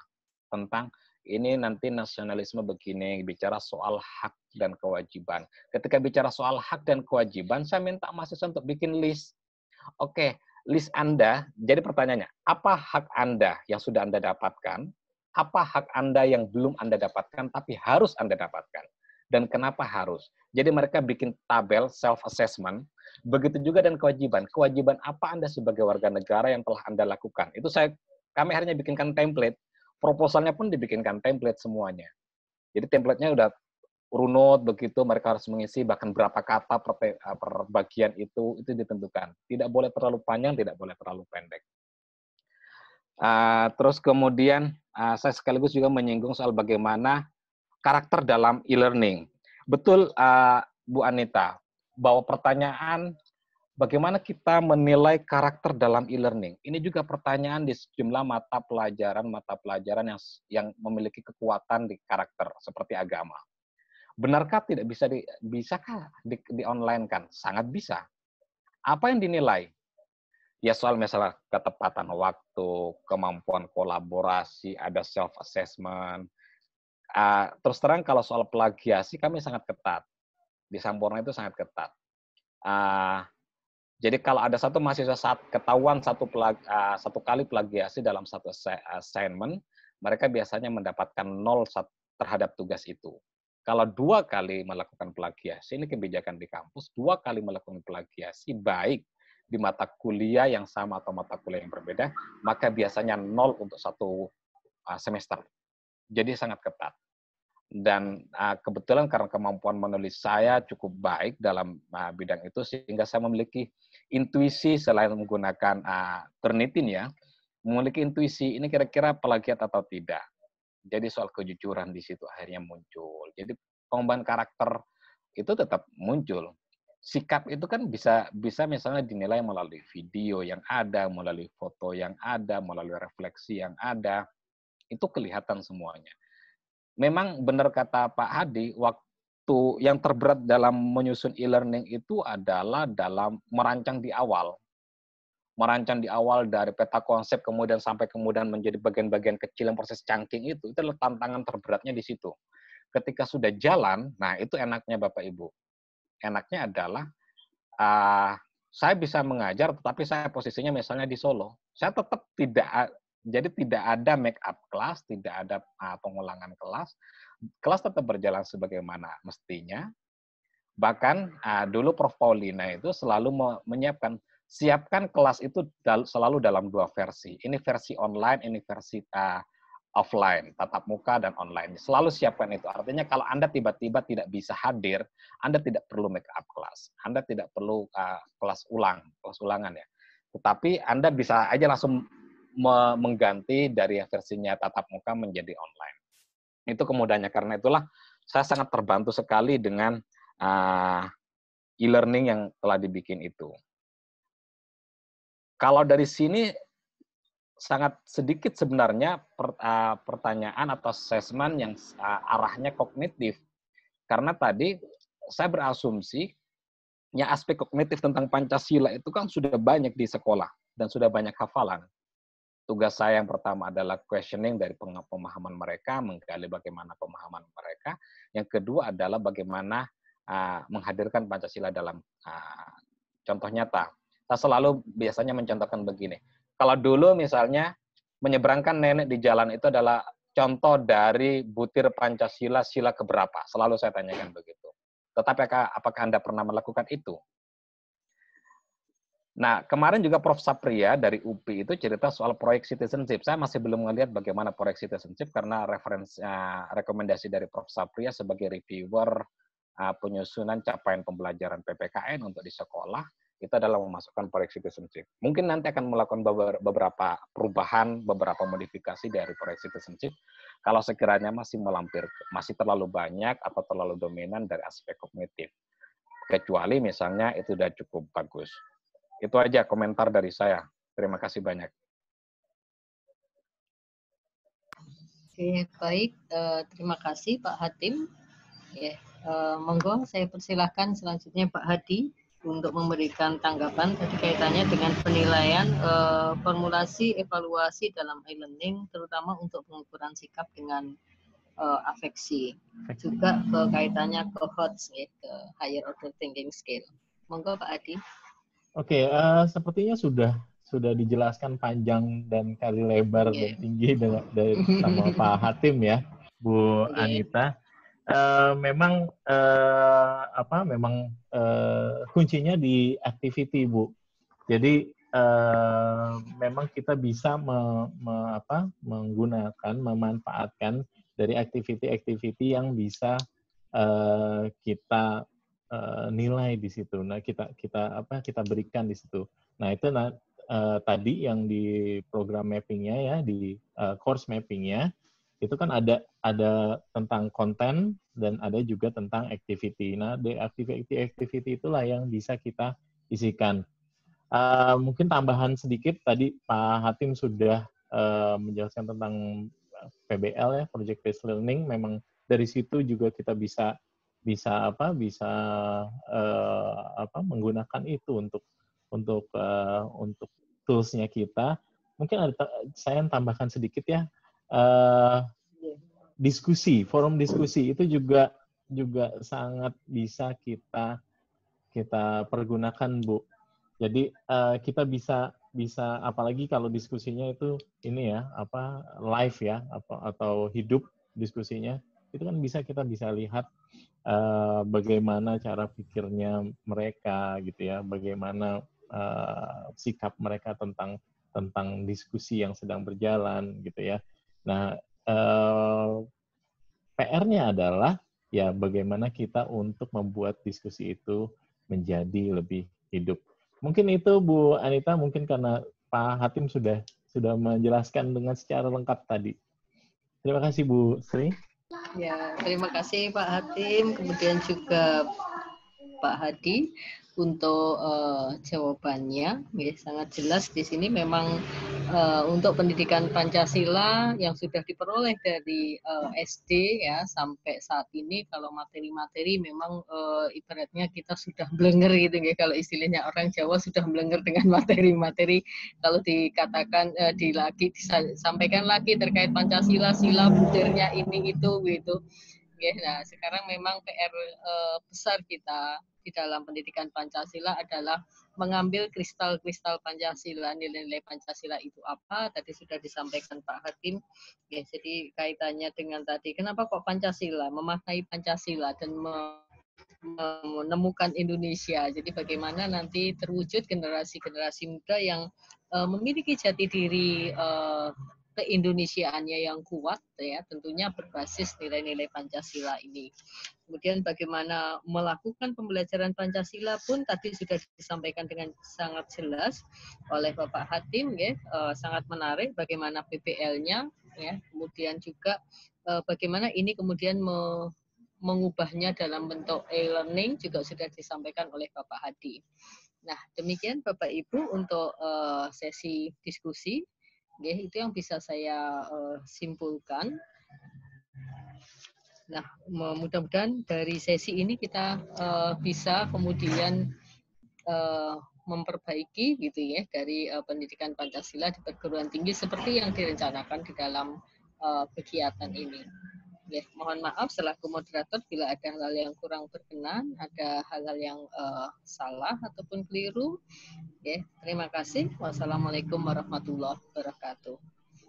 tentang ini nanti nasionalisme begini, bicara soal hak dan kewajiban. Ketika bicara soal hak dan kewajiban, saya minta mahasiswa untuk bikin list. Oke, list Anda, jadi pertanyaannya, apa hak Anda yang sudah Anda dapatkan? Apa hak Anda yang belum Anda dapatkan, tapi harus Anda dapatkan? Dan kenapa harus? Jadi mereka bikin tabel self-assessment, begitu juga dan kewajiban. Kewajiban apa Anda sebagai warga negara yang telah Anda lakukan? Itu kami akhirnya bikinkan template, proposalnya pun dibikinkan template semuanya. Jadi template-nya udah runut begitu, mereka harus mengisi bahkan berapa kata per bagian itu ditentukan. Tidak boleh terlalu panjang, tidak boleh terlalu pendek. Terus kemudian saya sekaligus juga menyinggung soal bagaimana karakter dalam e-learning. Betul, Bu Anita, bahwa pertanyaan bagaimana kita menilai karakter dalam e-learning. Ini juga pertanyaan di sejumlah mata pelajaran yang memiliki kekuatan di karakter seperti agama. Benarkah tidak bisakah di online kan? Sangat bisa. Apa yang dinilai? Ya soal misalnya ketepatan waktu, kemampuan kolaborasi, ada self assessment. Terus terang kalau soal plagiasi kami sangat ketat. Di Sampurna itu sangat ketat. Jadi kalau ada satu mahasiswa ketahuan satu kali plagiasi dalam satu assignment, mereka biasanya mendapatkan 0 terhadap tugas itu. Kalau 2 kali melakukan plagiasi, ini kebijakan di kampus, 2 kali melakukan plagiasi, baik di mata kuliah yang sama atau mata kuliah yang berbeda, maka biasanya 0 untuk 1 semester. Jadi sangat ketat. Dan kebetulan karena kemampuan menulis saya cukup baik dalam bidang itu, sehingga saya memiliki intuisi selain menggunakan Turnitin ya, memiliki intuisi ini kira-kira plagiat atau tidak. Jadi soal kejujuran di situ akhirnya muncul. Jadi pengembangan karakter itu tetap muncul. Sikap itu kan bisa misalnya dinilai melalui video yang ada, melalui foto yang ada, melalui refleksi yang ada. Itu kelihatan semuanya. Memang benar kata Pak Hadi, waktu yang terberat dalam menyusun e-learning itu adalah dalam merancang di awal. Merancang di awal dari peta konsep, kemudian sampai kemudian menjadi bagian-bagian kecil yang proses chunking itu adalah tantangan terberatnya di situ. Ketika sudah jalan, nah itu enaknya Bapak Ibu. Enaknya adalah saya bisa mengajar, tetapi saya posisinya misalnya di Solo. Saya tetap tidak ada make up kelas, tidak ada pengulangan kelas. Kelas tetap berjalan sebagaimana mestinya. Bahkan dulu Prof. Paulina itu selalu siapkan kelas itu selalu dalam 2 versi. Ini versi online, ini versi offline, tatap muka dan online. Selalu siapkan itu. Artinya kalau Anda tiba-tiba tidak bisa hadir, Anda tidak perlu make up kelas. Anda tidak perlu kelas ulangan ya. Tetapi Anda bisa aja langsung mengganti dari versinya tatap muka menjadi online. Itu kemudahannya. Karena itulah saya sangat terbantu sekali dengan e-learning yang telah dibikin itu. Kalau dari sini sangat sedikit sebenarnya pertanyaan atau assessment yang arahnya kognitif. Karena tadi saya berasumsi ya aspek kognitif tentang Pancasila itu kan sudah banyak di sekolah dan sudah banyak hafalan. Tugas saya yang pertama adalah questioning dari pemahaman mereka, menggali bagaimana pemahaman mereka. Yang kedua adalah bagaimana menghadirkan Pancasila dalam contoh nyata. Saya selalu biasanya mencontohkan begini. Kalau dulu misalnya menyeberangkan nenek di jalan itu adalah contoh dari butir Pancasila sila keberapa? Selalu saya tanyakan begitu. Tetapi apakah Anda pernah melakukan itu? Nah, kemarin juga Prof. Sapria dari UPI itu cerita soal proyek citizenship. Saya masih belum melihat bagaimana proyek citizenship karena rekomendasi dari Prof. Sapria sebagai reviewer penyusunan capaian pembelajaran PPKN untuk di sekolah itu adalah memasukkan proyek citizenship. Mungkin nanti akan melakukan beberapa perubahan, beberapa modifikasi dari proyek citizenship kalau sekiranya masih terlalu banyak atau terlalu dominan dari aspek kognitif. Kecuali misalnya itu sudah cukup bagus. Itu aja komentar dari saya. Terima kasih banyak. Oke, baik. Terima kasih Pak Hatim. Ya, monggo saya persilahkan selanjutnya Pak Hadi untuk memberikan tanggapan tadi kaitannya dengan penilaian formulasi evaluasi dalam e-learning, terutama untuk pengukuran sikap dengan afeksi. Juga kaitannya ke HOTS, ya, ke Higher Order Thinking Skill. Monggo Pak Hadi. Oke, sepertinya sudah dijelaskan panjang dan kali lebar dan tinggi dari sama Pak Hatim ya, Bu Anita. Memang kuncinya di activity, Bu. Jadi memang kita bisa memanfaatkan dari activity yang bisa kita nilai di situ. Nah, kita berikan di situ. Nah, itu tadi yang di program mappingnya ya, di course mappingnya itu kan ada tentang konten dan ada juga tentang activity. Nah, di activity itulah yang bisa kita isikan. Mungkin tambahan sedikit, tadi Pak Hatim sudah menjelaskan tentang PBL ya, Project Based Learning. Memang dari situ juga kita bisa menggunakan itu untuk tools-nya kita. Mungkin saya tambahkan sedikit ya, diskusi, forum diskusi itu juga sangat bisa kita pergunakan, Bu. Jadi kita bisa apalagi kalau diskusinya itu ini ya, live ya, atau hidup diskusinya, itu kan kita bisa lihat bagaimana cara pikirnya mereka gitu ya, bagaimana sikap mereka tentang diskusi yang sedang berjalan gitu ya. Nah, PR-nya adalah ya bagaimana kita untuk membuat diskusi itu menjadi lebih hidup. Mungkin itu Bu Anita, mungkin karena Pak Hatim sudah menjelaskan dengan secara lengkap tadi. Terima kasih Bu Sri. Ya, terima kasih Pak Hatim, kemudian juga Pak Hadi untuk jawabannya. Ya, sangat jelas di sini memang untuk pendidikan Pancasila yang sudah diperoleh dari SD ya sampai saat ini, kalau materi-materi memang ibaratnya kita sudah blenger gitu ya, kalau istilahnya orang Jawa sudah blenger dengan materi-materi. Kalau dikatakan disampaikan lagi terkait Pancasila, sila budirnya ini itu gitu. Ya, nah sekarang memang PR besar kita di dalam pendidikan Pancasila adalah mengambil kristal-kristal Pancasila, nilai-nilai Pancasila itu apa, tadi sudah disampaikan Pak Hatim. Ya, jadi kaitannya dengan tadi, kenapa kok Pancasila, memaknai Pancasila dan menemukan Indonesia. Jadi bagaimana nanti terwujud generasi-generasi muda yang memiliki jati diri keindonesiaannya yang kuat ya, tentunya berbasis nilai-nilai Pancasila ini. Kemudian bagaimana melakukan pembelajaran Pancasila pun tadi sudah disampaikan dengan sangat jelas oleh Bapak Hatim ya, sangat menarik bagaimana PBL-nya ya, kemudian juga bagaimana ini kemudian mengubahnya dalam bentuk e-learning juga sudah disampaikan oleh Bapak Hadi. Nah, demikian Bapak Ibu untuk sesi diskusi. Ya, itu yang bisa saya simpulkan. Nah, mudah-mudahan dari sesi ini kita bisa kemudian memperbaiki gitu ya dari pendidikan Pancasila di perguruan tinggi seperti yang direncanakan di dalam kegiatan ini. Ya, mohon maaf selaku moderator bila ada hal-hal yang kurang berkenan, ada hal-hal yang salah ataupun keliru. Ya, terima kasih. Wassalamualaikum warahmatullahi wabarakatuh.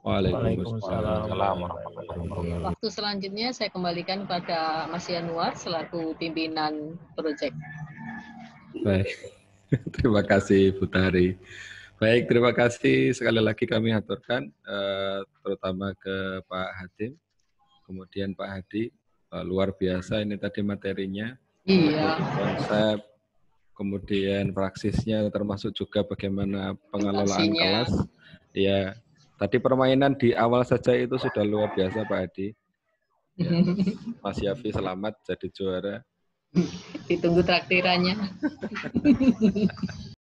Waalaikumsalam. Waktu selanjutnya saya kembalikan kepada Mas Yanuar selaku pimpinan proyek. Baik, terima kasih Bu Tari. Baik, terima kasih sekali lagi kami aturkan, terutama ke Pak Hatim, kemudian Pak Hadi, luar biasa ini tadi materinya, Iya. konsep, kemudian praksisnya, termasuk juga bagaimana pengelolaan kelas. Ya, tadi permainan di awal saja itu sudah luar biasa Pak Hadi. Ya, Mas Yafi selamat jadi juara. Ditunggu traktirannya.